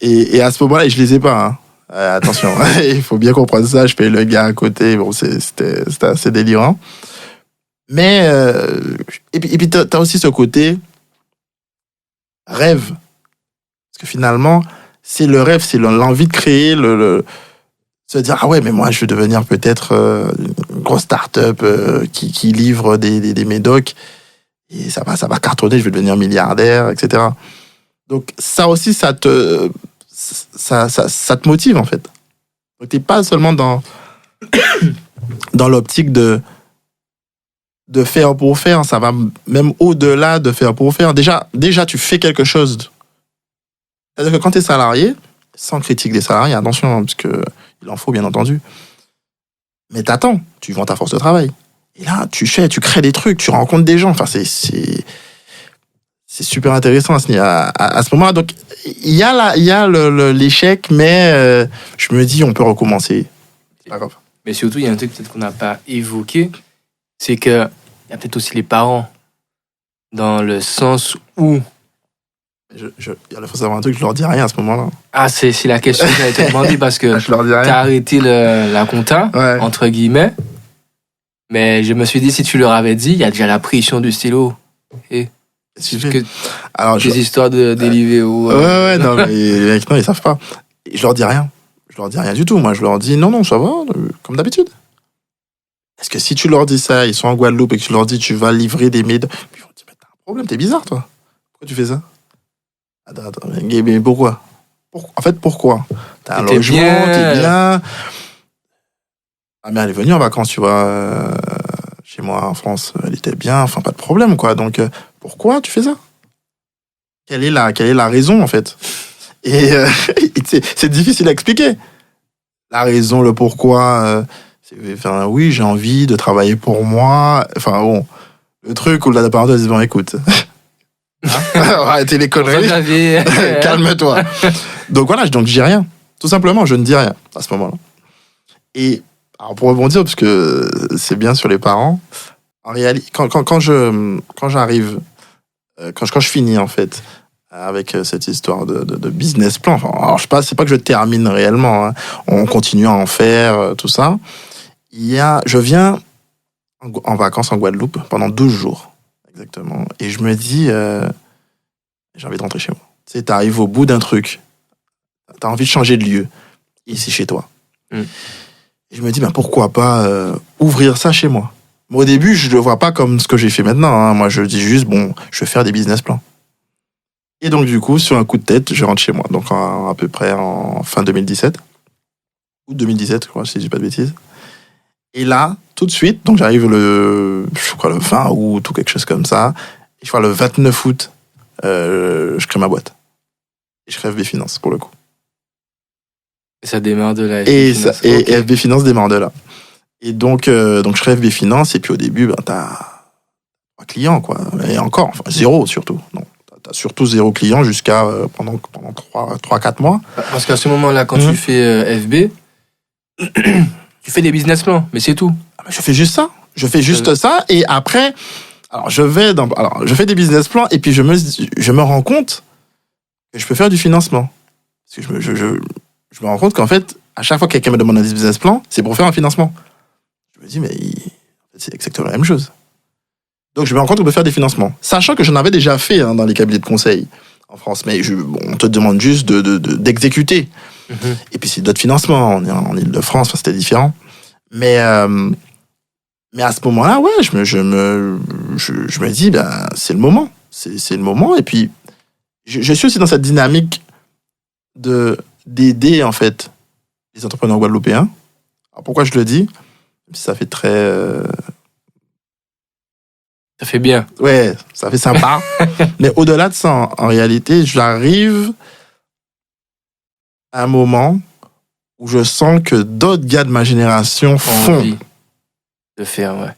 Et à ce moment-là, je les ai pas, hein. Attention, il faut bien comprendre ça. Je paye le gars à côté. Bon, c'était assez délirant. Mais, et puis t'as aussi ce côté rêve. Parce que finalement, c'est le rêve, c'est l'envie de créer, se dire, ah ouais, mais moi, je vais devenir peut-être une grosse start-up qui livre des médocs. Et ça va cartonner, je vais devenir milliardaire, etc. Donc, ça aussi, ça te motive, en fait. Donc, t'es pas seulement dans l'optique de faire pour faire, ça va même au-delà de faire pour faire. Déjà, tu fais quelque chose. C'est-à-dire que quand tu es salarié, sans critique des salariés, attention, parce qu'il en faut, bien entendu, mais t'attends, tu vends ta force de travail. Et là, tu crées des trucs, tu rencontres des gens. Enfin, c'est super intéressant à ce moment-là. Donc, il y a l'échec, mais je me dis, on peut recommencer. C'est pas grave. Mais surtout, il y a un truc peut-être qu'on n'a pas évoqué, c'est qu'il y a peut-être aussi les parents, dans le sens où... Il faut savoir un truc, je leur dis rien à ce moment-là. Ah, c'est la question que j'allais te demander, parce que je leur dis rien. T'as arrêté la compta, entre guillemets, mais je me suis dit, si tu leur avais dit, il y a déjà la pression du stylo. Et alors, des histoires de délivrer ou... non, mais les mecs, non, ils savent pas. Je leur dis rien. Je leur dis rien du tout. Moi, je leur dis, non, ça va, comme d'habitude. Parce que si tu leur dis ça, ils sont en Guadeloupe, et que tu leur dis, tu vas livrer des médocs, ils vont te dire, mais t'as un problème, t'es bizarre, toi. Pourquoi tu fais ça? Attends, mais pourquoi? En fait, pourquoi? T'as un logement, t'es bien. Ah, mais elle est venue en vacances, tu vois, chez moi en France, elle était bien, enfin, pas de problème, quoi. Donc, pourquoi tu fais ça? Quelle est la raison, en fait? Et c'est difficile à expliquer. La raison, le pourquoi, enfin, oui, j'ai envie de travailler pour moi. Enfin, bon, le truc où la parenthèse dit, bon, écoute, arrêtez les conneries, calme-toi. Donc voilà, donc je dis rien. Tout simplement, je ne dis rien à ce moment-là. Et alors pour rebondir, parce que c'est bien sur les parents, en réalité, quand j'arrive, quand je finis en fait avec cette histoire de business plan, enfin, alors je sais pas, c'est pas que je termine réellement, hein, on continue à en faire, tout ça. Je viens en vacances en Guadeloupe pendant 12 jours, exactement, et je me dis, j'ai envie de rentrer chez moi. Tu sais, t'arrives au bout d'un truc, t'as envie de changer de lieu, et c'est chez toi. Et je me dis, pourquoi pas ouvrir ça chez moi. Au début, je le vois pas comme ce que j'ai fait maintenant, hein. Moi, je dis juste, bon, je vais faire des business plans. Et donc, du coup, sur un coup de tête, je rentre chez moi. Donc, à peu près en fin 2017. Août 2017, je crois, si je dis pas de bêtises. Et là, tout de suite, donc j'arrive le 20 août ou quelque chose comme ça. Et je crois le 29 août, je crée ma boîte. Et je crée FB Finance, pour le coup. Et ça démarre de là. Et FB Finance démarre de là. Et donc je crée FB Finance, et puis au début, t'as 3 clients, quoi. Et encore, enfin, 0 surtout. Non, t'as surtout 0 client jusqu'à pendant 3-4 mois. Parce qu'à ce moment-là, quand tu fais FB, tu fais des business plans, mais c'est tout. Je fais juste ça. Je fais juste ça, et après, je fais des business plans, et puis je me rends compte que je peux faire du financement. Parce que je me rends compte qu'en fait, à chaque fois que quelqu'un me demande un business plan, c'est pour faire un financement. Je me dis, mais c'est exactement la même chose. Donc, je me rends compte qu'on peut faire des financements. Sachant que j'en avais déjà fait dans les cabinets de conseil en France, mais on te demande juste d'exécuter. Et puis, c'est d'autres financements. On est en Île-de-France, c'était différent. Mais à ce moment-là, ouais, je me dis, c'est le moment. C'est le moment. Et puis, je suis aussi dans cette dynamique d'aider, en fait, les entrepreneurs guadeloupéens. Alors, pourquoi je le dis? Ça fait très... Ça fait bien. Ouais, ça fait sympa. Mais au-delà de ça, en réalité, j'arrive à un moment où je sens que d'autres gars de ma génération font. De faire, ouais.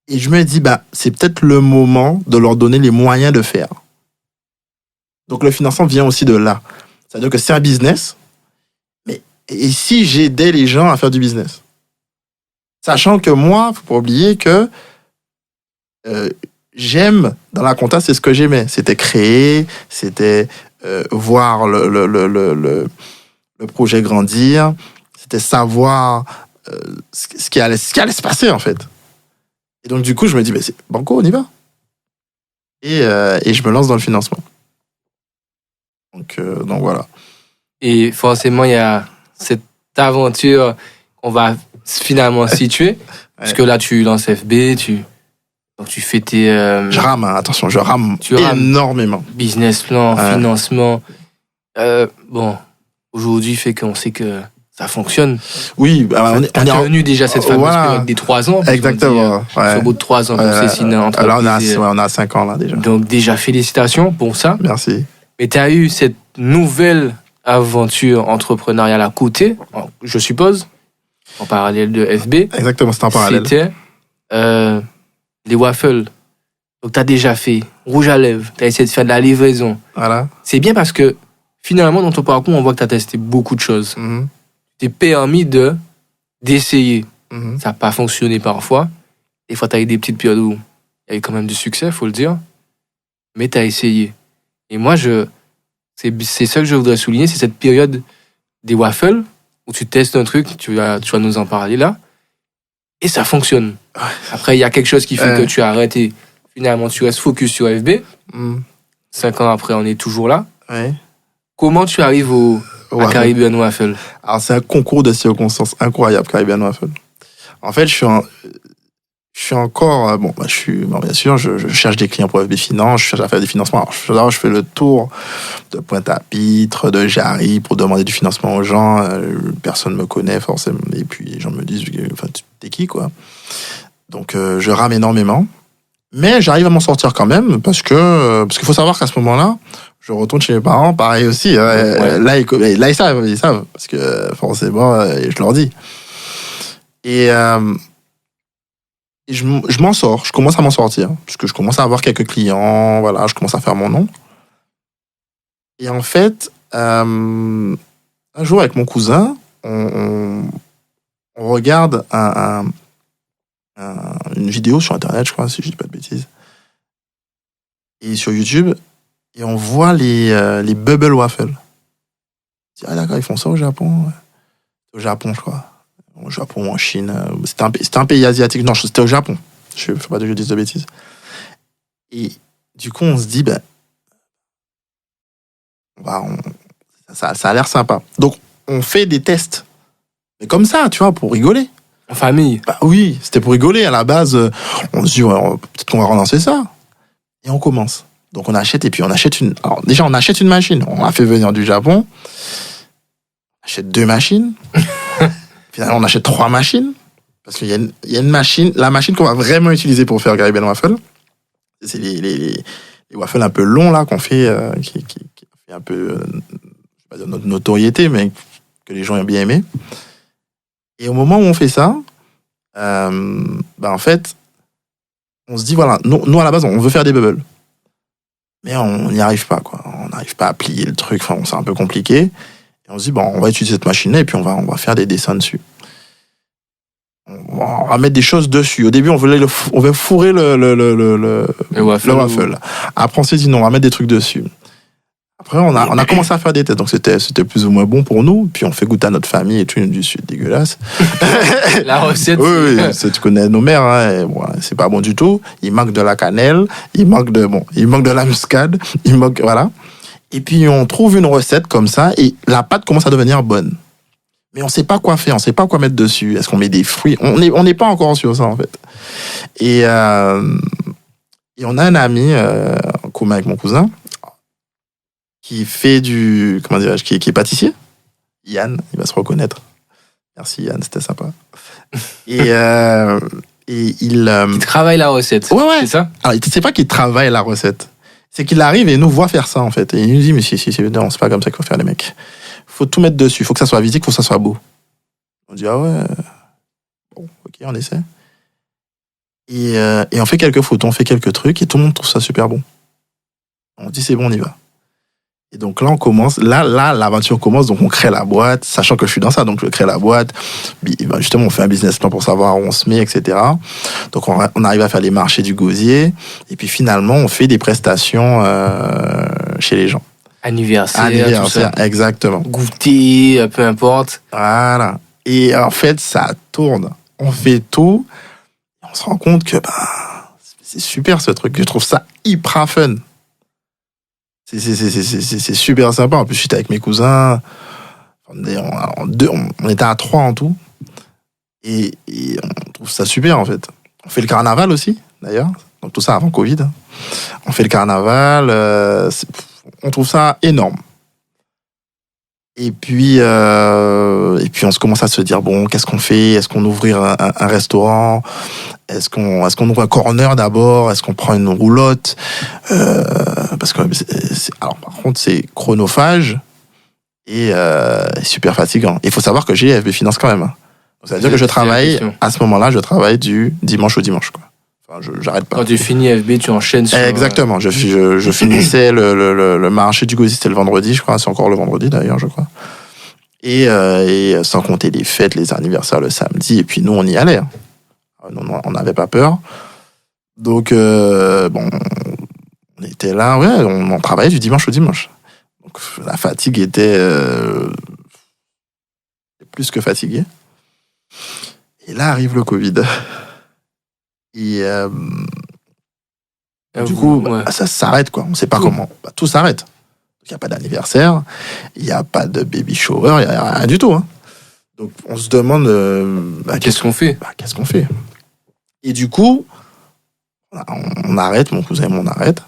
Et je me dis, c'est peut-être le moment de leur donner les moyens de faire. Donc le financement vient aussi de là. C'est-à-dire que c'est un business, et si j'aidais les gens à faire du business? Sachant que moi, faut pas oublier que j'aime, dans la compta, c'est ce que j'aimais. C'était créer, c'était voir le projet grandir, c'était savoir ce qui allait se passer, en fait. Et donc, du coup, je me dis, c'est banco, on y va. Et je me lance dans le financement. Donc voilà. Et forcément, il y a cette aventure qu'on va finalement situer. Parce que là, tu lances FB, donc tu fais tes... Je rame, attention, je rame énormément. Business plan, financement. Bon, aujourd'hui, fait qu'on sait que ça fonctionne. Oui, on est connu déjà cette fameuse période des 3 ans. Exactement. Au bout de 3 ans, c'est signe entre. Là, on a 5 ans, là, déjà. Donc, déjà, félicitations pour ça. Merci. Mais tu as eu cette nouvelle aventure entrepreneuriale à côté, je suppose, en parallèle de FB. Exactement, c'était en parallèle. C'était les waffles. Donc, tu as déjà fait rouge à lèvres, tu as essayé de faire de la livraison. Voilà. C'est bien parce que finalement, dans ton parcours, on voit que tu as testé beaucoup de choses. Mhm. Tu t'es permis d'essayer. Mhm. Ça n'a pas fonctionné parfois. Des fois, tu as eu des petites périodes où il y a eu quand même du succès, il faut le dire. Mais tu as essayé. Et moi, c'est ça que je voudrais souligner, c'est cette période des waffles où tu testes un truc, tu vas nous en parler là, et ça fonctionne. Après, il y a quelque chose qui fait que tu arrêtes et finalement tu restes focus sur FB. 5 ans après, on est toujours là. Ouais. Comment tu arrives à Caribbean Waffle? Alors, c'est un concours de circonstances incroyable, Caribbean Waffle. En fait, je suis encore... bien sûr, je cherche des clients pour FB Finance, je cherche à faire des financements. Alors, je fais le tour de Pointe-à-Pitre, de Jarry, pour demander du financement aux gens. Personne ne me connaît, forcément. Et puis, les gens me disent, enfin, t'es qui, quoi? Donc, je rame énormément. Mais j'arrive à m'en sortir quand même, parce qu'il faut savoir qu'à ce moment-là, je retourne chez mes parents, pareil aussi. Ouais. Là, ils savent, parce que forcément, je leur dis. Et je m'en sors, je commence à m'en sortir, parce que je commence à avoir quelques clients, voilà, je commence à faire mon nom. Et en fait, un jour avec mon cousin, on regarde une vidéo sur Internet, je crois, si je dis pas de bêtises, et sur YouTube, et on voit les bubble waffles. Je dis, ah d'accord, ils font ça au Japon. Ouais. Au Japon, je crois. Au Japon, en Chine. C'était un pays asiatique. Non, c'était au Japon. Je ne fais pas que je dise de bêtises. Et du coup, on se dit, ça a l'air sympa. Donc, on fait des tests. Mais comme ça, tu vois, pour rigoler. En famille. Bah oui, c'était pour rigoler. À la base, on se dit, peut-être qu'on va relancer ça. Et on commence. Donc, on achète, et puis on achète une... Alors, déjà, on achète une machine. On l'a fait venir du Japon. On achète 2 machines. Finalement, on achète 3 machines. Parce qu'il y a une machine, la machine qu'on va vraiment utiliser pour faire Caribbean Waffle. C'est les waffles un peu longs, là, qu'on fait, qui fait un peu, je vais pas dire notre notoriété, mais que les gens ont bien aimé. Et au moment où on fait ça, en fait, on se dit, voilà, nous, à la base, on veut faire des bubbles. Mais on n'y arrive pas, quoi. On n'arrive pas à plier le truc, enfin, c'est un peu compliqué. Et on se dit, on va utiliser cette machine-là et puis on va faire des dessins dessus. On va mettre des choses dessus. Au début, on veut fourrer le waffle. Après, on s'est dit, non, on va mettre des trucs dessus. Après, on a commencé à faire des tests. Donc, c'était plus ou moins bon pour nous. Puis, on fait goûter à notre famille et tout, du sud, dégueulasse. La recette. Oui, tu connais nos mères, hein, et bon, c'est pas bon du tout. Il manque de la cannelle, il manque de la muscade, voilà. Et puis, on trouve une recette comme ça et la pâte commence à devenir bonne. Mais on ne sait pas quoi faire, on ne sait pas quoi mettre dessus. Est-ce qu'on met des fruits? On n'est pas encore sur ça, en fait. Et on a un ami en commun avec mon cousin qui fait qui est pâtissier. Yann, il va se reconnaître. Merci Yann, c'était sympa. Et il travaille la recette. Ouais. C'est ça? Alors, c'est pas qu'il travaille la recette. C'est qu'il arrive et nous voit faire ça, en fait. Et il nous dit, mais non, c'est pas comme ça qu'il faut faire, les mecs. Faut tout mettre dessus. Faut que ça soit visible, faut que ça soit beau. On dit, ah ouais. Bon, ok, on essaie. Et on fait quelques photos, on fait quelques trucs et tout le monde trouve ça super bon. On dit, c'est bon, on y va. Et donc là, on commence. Là, l'aventure commence. Donc, on crée la boîte, sachant que je suis dans ça. Donc, je crée la boîte. Justement, on fait un business plan pour savoir où on se met, etc. Donc, on arrive à faire les marchés du gosier. Et puis, finalement, on fait des prestations chez les gens. Anniversaire, tout ça. Exactement. Goûter, peu importe. Voilà. Et en fait, ça tourne. On fait tout. Et on se rend compte que c'est super, ce truc. Je trouve ça hyper fun. C'est super sympa. En plus, j'étais avec mes cousins. On était à 3 en tout. Et on trouve ça super, en fait. On fait le carnaval aussi, d'ailleurs. Donc, tout ça avant Covid. On fait le carnaval. On trouve ça énorme. Et puis on se commence à se dire, bon, qu'est-ce qu'on fait? Est-ce qu'on ouvre un restaurant? Est-ce qu'on ouvre un corner d'abord? Est-ce qu'on prend une roulotte? Parce que alors par contre c'est chronophage et super fatigant. Il faut savoir que j'ai FB Finance quand même. C'est-à-dire que je travaille, à ce moment-là, je travaille du dimanche au dimanche, quoi. Enfin, j'arrête pas. Quand tu finis FB, tu enchaînes sur... Exactement. Je finissais le marché du Gosier, c'était le vendredi, je crois. C'est encore le vendredi, d'ailleurs, je crois. Et sans compter les fêtes, les anniversaires le samedi. Et puis, nous, on y allait. Hein. On n'avait pas peur. Donc, on était là, ouais, on travaillait du dimanche au dimanche. Donc, la fatigue était plus que fatiguée. Et là arrive le Covid. Et du coup, ça s'arrête, quoi. On ne sait pas comment. Tout s'arrête. Il n'y a pas d'anniversaire, il n'y a pas de baby shower, il n'y a rien du tout. Hein. Donc, on se demande... qu'est-ce qu'on fait qu'est-ce qu'on fait? Et du coup, on arrête, mon cousin et moi, on arrête.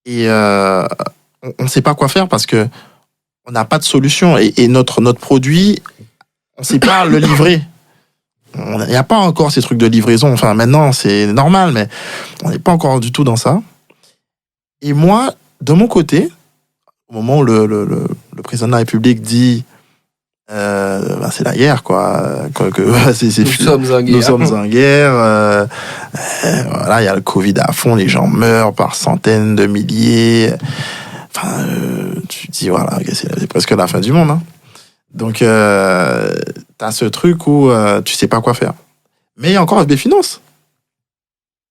Et on ne sait pas quoi faire parce que on n'a pas de solution. Et notre produit, on ne sait pas le livrer. Il n'y a pas encore ces trucs de livraison. Enfin, maintenant, c'est normal, mais on n'est pas encore du tout dans ça. Et moi, de mon côté, au moment où le président de la République dit c'est la guerre, quoi. Nous sommes en guerre. Voilà, il y a le Covid à fond, les gens meurent par centaines de milliers. Enfin, tu te dis, voilà, c'est presque la fin du monde. Hein. Donc, t'as ce truc où tu sais pas quoi faire. Mais il y a encore FB Finance.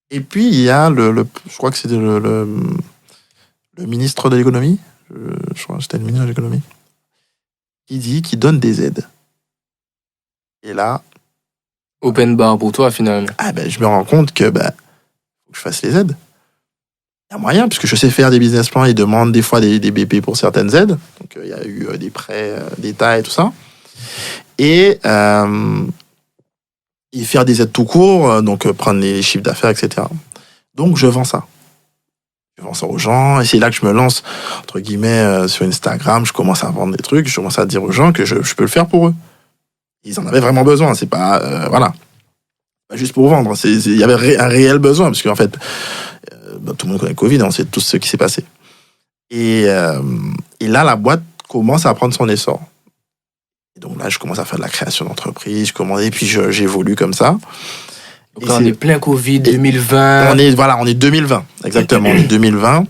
Et puis, il y a je crois que c'était le ministre de l'économie. Je crois que c'était le ministre de l'économie. Qui donne des aides. Et là... Open bar pour toi, finalement. Je me rends compte que faut que je fasse les aides. Il y a moyen, puisque je sais faire des business plans, ils demandent des fois des BP pour certaines aides. Donc, il y a eu des prêts d'État et tout ça. Et faire des aides tout court, donc prendre les chiffres d'affaires, etc. Donc, je vends ça. Je vends ça aux gens, et c'est là que je me lance, entre guillemets, sur Instagram, je commence à vendre des trucs, je commence à dire aux gens que je peux le faire pour eux. Ils en avaient vraiment besoin, c'est pas... voilà. Pas juste pour vendre, il y avait un réel besoin, parce qu'en fait, tout le monde connaît le Covid, on sait tout ce qui s'est passé. Et là, la boîte commence à prendre son essor. Et donc là, je commence à faire de la création d'entreprise, et puis j'évolue comme ça. Donc là, on est plein Covid, 2020. On est 2020, exactement, on est 2020.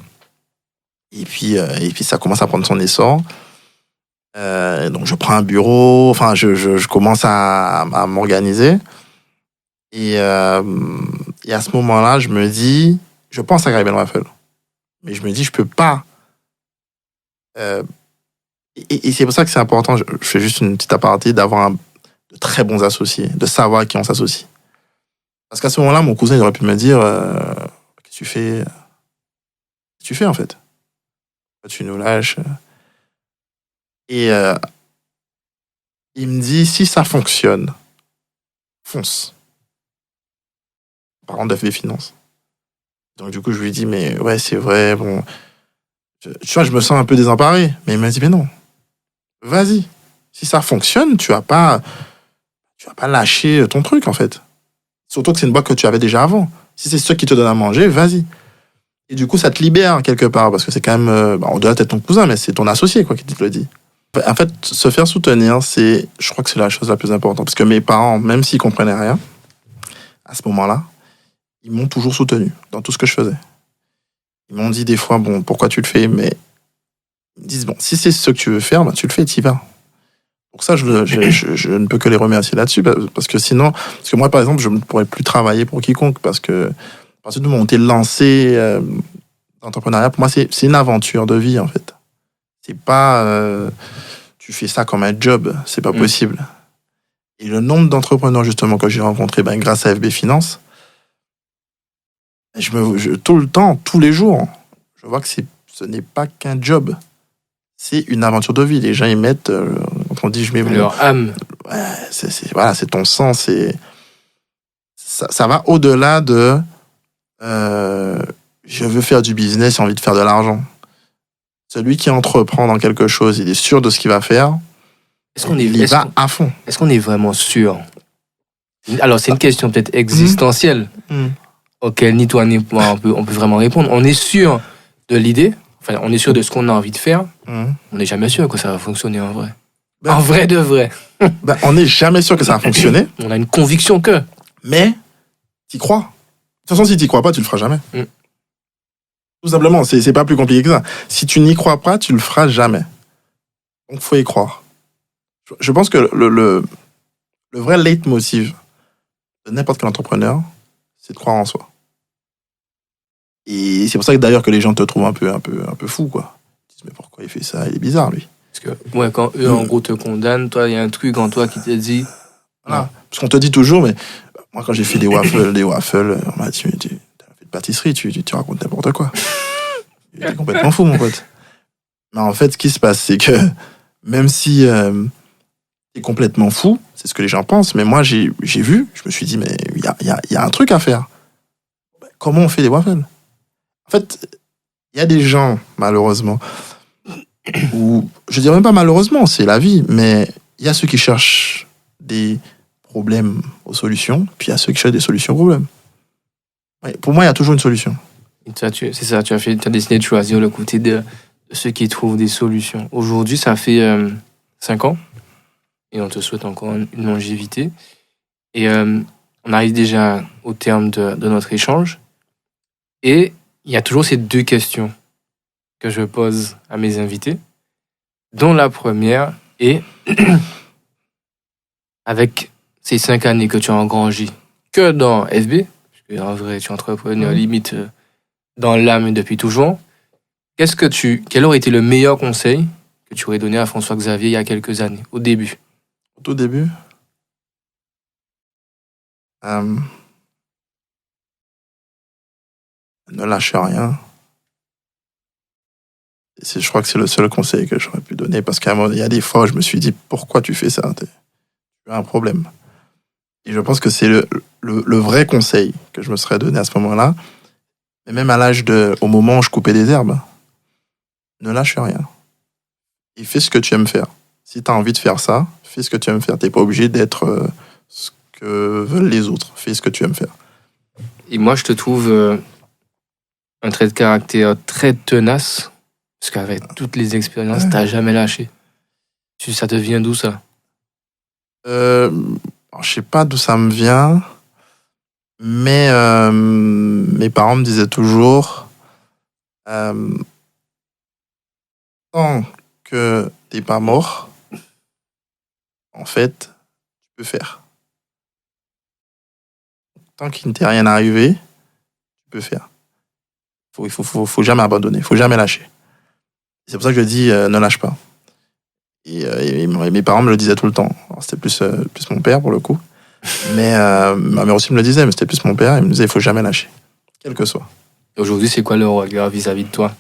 Et puis ça commence à prendre son essor. Donc je prends un bureau, enfin je commence à m'organiser. Et à ce moment-là, je me dis, je pense à Gary Benraffel. Mais je me dis, je peux pas. Et c'est pour ça que c'est important, je fais juste une petite aparté, d'avoir de très bons associés, de savoir à qui on s'associe. Parce qu'à ce moment-là, mon cousin, il aurait pu me dire, qu'est-ce que tu fais? Qu'est-ce que tu fais, en fait? Tu nous lâches. Et il me dit, si ça fonctionne, fonce. Parlant d'FB Finance. Donc, du coup, je lui dis, mais ouais, c'est vrai, bon. Tu vois, je me sens un peu désemparé. Mais il m'a dit, mais non. Vas-y. Si ça fonctionne, tu vas pas lâcher ton truc, en fait. Surtout que c'est une boîte que tu avais déjà avant. Si c'est ce qui te donne à manger, vas-y. Et du coup, ça te libère quelque part, parce que c'est quand même, au-delà d'être ton cousin, mais c'est ton associé, quoi, qui te le dit. En fait, se faire soutenir, je crois que c'est la chose la plus importante. Parce que mes parents, même s'ils comprenaient rien, à ce moment-là, ils m'ont toujours soutenu dans tout ce que je faisais. Ils m'ont dit des fois, bon, pourquoi tu le fais? Mais ils me disent, bon, si c'est ce que tu veux faire, tu le fais, tu y vas. Pour ça, je ne peux que les remercier là-dessus, parce que moi, par exemple, je ne pourrais plus travailler pour quiconque, parce que à partir du moment où tu es lancé dans l'entrepreneuriat, pour moi, c'est une aventure de vie, en fait. C'est pas... tu fais ça comme un job, c'est pas possible. Et le nombre d'entrepreneurs, justement, que j'ai rencontrés, grâce à FB Finance, tout le temps, tous les jours, je vois que ce n'est pas qu'un job. C'est une aventure de vie. Les gens, ils mettent... quand on dit, je mets leur âme. Ouais, c'est ton sang. Ça va au-delà de... je veux faire du business, j'ai envie de faire de l'argent. Celui qui entreprend dans quelque chose, il est sûr de ce qu'il va faire. Il va à fond. Est-ce qu'on est vraiment sûr? Alors, c'est une question peut-être existentielle, auquel ni toi ni moi on peut vraiment répondre. On est sûr de l'idée, enfin, on est sûr de ce qu'on a envie de faire. On n'est jamais sûr que ça va fonctionner en vrai. En vrai de vrai. On n'est jamais sûr que ça va fonctionner. On a une conviction que. Mais, t'y crois. De toute façon, si t'y crois pas, tu le feras jamais. Tout simplement, c'est pas plus compliqué que ça. Si tu n'y crois pas, tu le feras jamais. Donc, faut y croire. Je pense que le vrai leitmotiv de n'importe quel entrepreneur, c'est de croire en soi. Et c'est pour ça que d'ailleurs que les gens te trouvent un peu fou, quoi. Ils disent, mais pourquoi il fait ça? Il est bizarre, lui. Parce que, quand eux, en gros, te condamnent, toi, il y a un truc en toi qui te dit... Voilà. Parce qu'on te dit toujours, mais moi, quand j'ai fait des waffles, on m'a dit, tu as fait de pâtisserie, tu racontes n'importe quoi. T'es complètement fou, mon pote. Mais en fait, ce qui se passe, c'est que même si t'es complètement fou, c'est ce que les gens pensent, mais moi, j'ai vu, je me suis dit, mais il y a un truc à faire. Comment on fait des waffles? En fait, il y a des gens, malheureusement, ou je dirais même pas malheureusement, c'est la vie, mais il y a ceux qui cherchent des problèmes aux solutions, puis il y a ceux qui cherchent des solutions aux problèmes. Ouais, pour moi, il y a toujours une solution. C'est ça, tu as décidé de choisir le côté de ceux qui trouvent des solutions. Aujourd'hui, ça fait 5 ans, et on te souhaite encore une longévité. Et on arrive déjà au terme de notre échange. Et il y a toujours ces 2 questions que je pose à mes invités, dont la première est, avec ces 5 années que tu as engrangées que dans FB, parce que en vrai, tu es entrepreneur limite dans l'âme depuis toujours, quel aurait été le meilleur conseil que tu aurais donné à François Xavier il y a quelques années, au début? Au tout début, ne lâche rien. Je crois que c'est le seul conseil que j'aurais pu donner, parce qu'il y a des fois où je me suis dit, pourquoi tu fais ça? Tu as un problème. Et je pense que c'est le vrai conseil que je me serais donné à ce moment-là. Et même au moment où je coupais des herbes, ne lâche rien. Et fais ce que tu aimes faire. Si tu as envie de faire ça, fais ce que tu aimes faire. Tu n'es pas obligé d'être ce que veulent les autres. Fais ce que tu aimes faire. Et moi, je te trouve un trait de caractère très tenace, parce qu'avec toutes les expériences, tu n'as jamais lâché. Ça te vient d'où, ça? Je sais pas d'où ça me vient, mais mes parents me disaient toujours, tant que t'es pas mort, en fait, tu peux faire. Tant qu'il ne t'est rien arrivé, tu peux faire. Il faut jamais abandonner, il faut jamais lâcher. C'est pour ça que je dis, ne lâche pas. Et mes parents me le disaient tout le temps. Alors, c'était plus mon père pour le coup. Mais ma mère aussi me le disait, mais c'était plus mon père. Il me disait, il faut jamais lâcher, quel que soit. Et aujourd'hui, c'est quoi leur regard vis-à-vis de toi?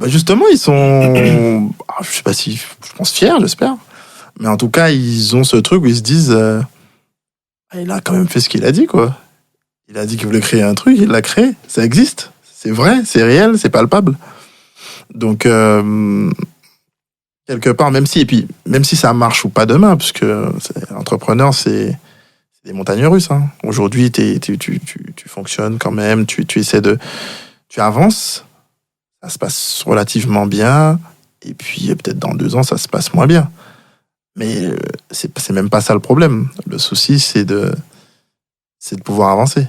Justement, ils sont, je sais pas si, je pense fiers, j'espère. Mais en tout cas, ils ont ce truc où ils se disent, il a quand même fait ce qu'il a dit, quoi. Il a dit qu'il voulait créer un truc, il l'a créé. Ça existe. C'est vrai, c'est réel, c'est palpable. Donc, quelque part, même si ça marche ou pas demain, parce que l'entrepreneur, c'est des montagnes russes. Hein. Aujourd'hui, tu fonctionnes quand même, tu avances, ça se passe relativement bien, et puis peut-être dans 2 ans, ça se passe moins bien. Mais c'est même pas ça le problème. Le souci, c'est de pouvoir avancer.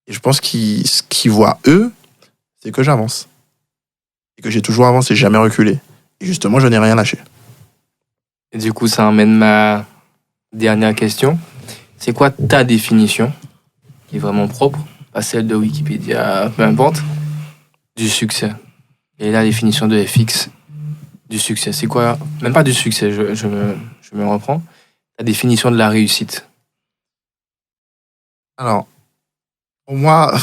Et je pense ce qu'ils voient, eux, c'est que j'avance. Et que j'ai toujours avancé, jamais reculé. Et justement, je n'ai rien lâché. Et du coup, ça emmène ma dernière question. C'est quoi ta définition, qui est vraiment propre, pas celle de Wikipédia, peu importe, du succès? Et la définition de FX du succès, c'est quoi? Même pas du succès, je me reprends. La définition de la réussite. Alors, pour moi,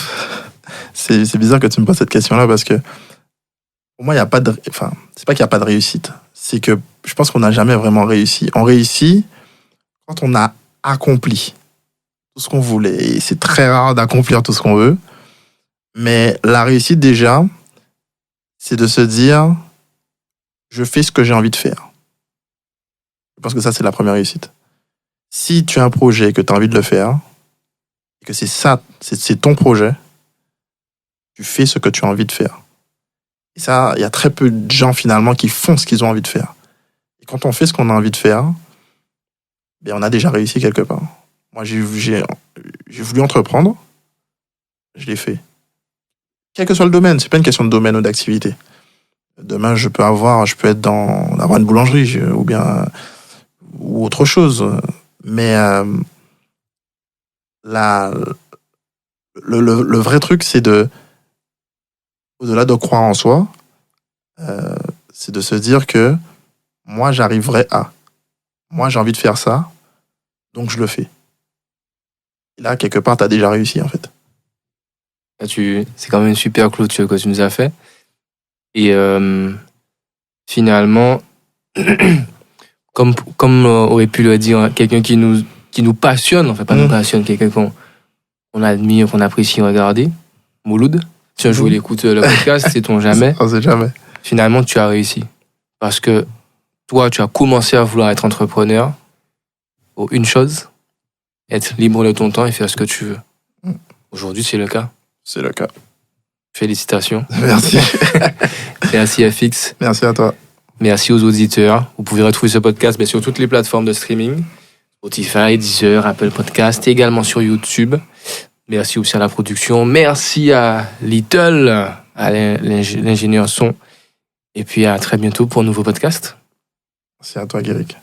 c'est bizarre que tu me poses cette question-là, parce que pour moi, il n'y a pas de... Enfin, c'est pas qu'il n'y a pas de réussite. C'est que je pense qu'on n'a jamais vraiment réussi. On réussit quand on a accompli tout ce qu'on voulait. Et c'est très rare d'accomplir tout ce qu'on veut. Mais la réussite, déjà, c'est de se dire, je fais ce que j'ai envie de faire. Je pense que ça, c'est la première réussite. Si tu as un projet et que tu as envie de le faire, et que c'est ton projet, tu fais ce que tu as envie de faire. Et ça, il y a très peu de gens, finalement, qui font ce qu'ils ont envie de faire. Et Quand on fait ce qu'on a envie de faire, ben on a déjà réussi quelque part. Moi, j'ai voulu entreprendre, je l'ai fait. Quel que soit le domaine, c'est pas une question de domaine ou d'activité. Demain, je peux être avoir une boulangerie ou autre chose. Mais le vrai truc, c'est au-delà de croire en soi, c'est de se dire que moi, j'arriverai à. Moi, j'ai envie de faire ça, donc je le fais. Et là, quelque part, tu as déjà réussi, en fait. C'est quand même une super clôture que tu nous as fait. Et finalement, comme aurait pu le dire quelqu'un qui nous passionne, enfin pas nous passionne, quelqu'un qu'on admire, qu'on apprécie regarder, Mouloud, si un jour il écoute le podcast, sait-on jamais. On sait jamais. Finalement, tu as réussi. Parce que toi, tu as commencé à vouloir être entrepreneur pour une chose, être libre de ton temps et faire ce que tu veux. Aujourd'hui, c'est le cas. C'est le cas. Félicitations. Merci. Merci FX. Merci à toi. Merci aux auditeurs. Vous pouvez retrouver ce podcast sur toutes les plateformes de streaming. Spotify, Deezer, Apple Podcast, et également sur YouTube. Merci aussi à la production. Merci à Little, à l'ingénieur son. Et puis à très bientôt pour un nouveau podcast. Merci à toi, Guéric.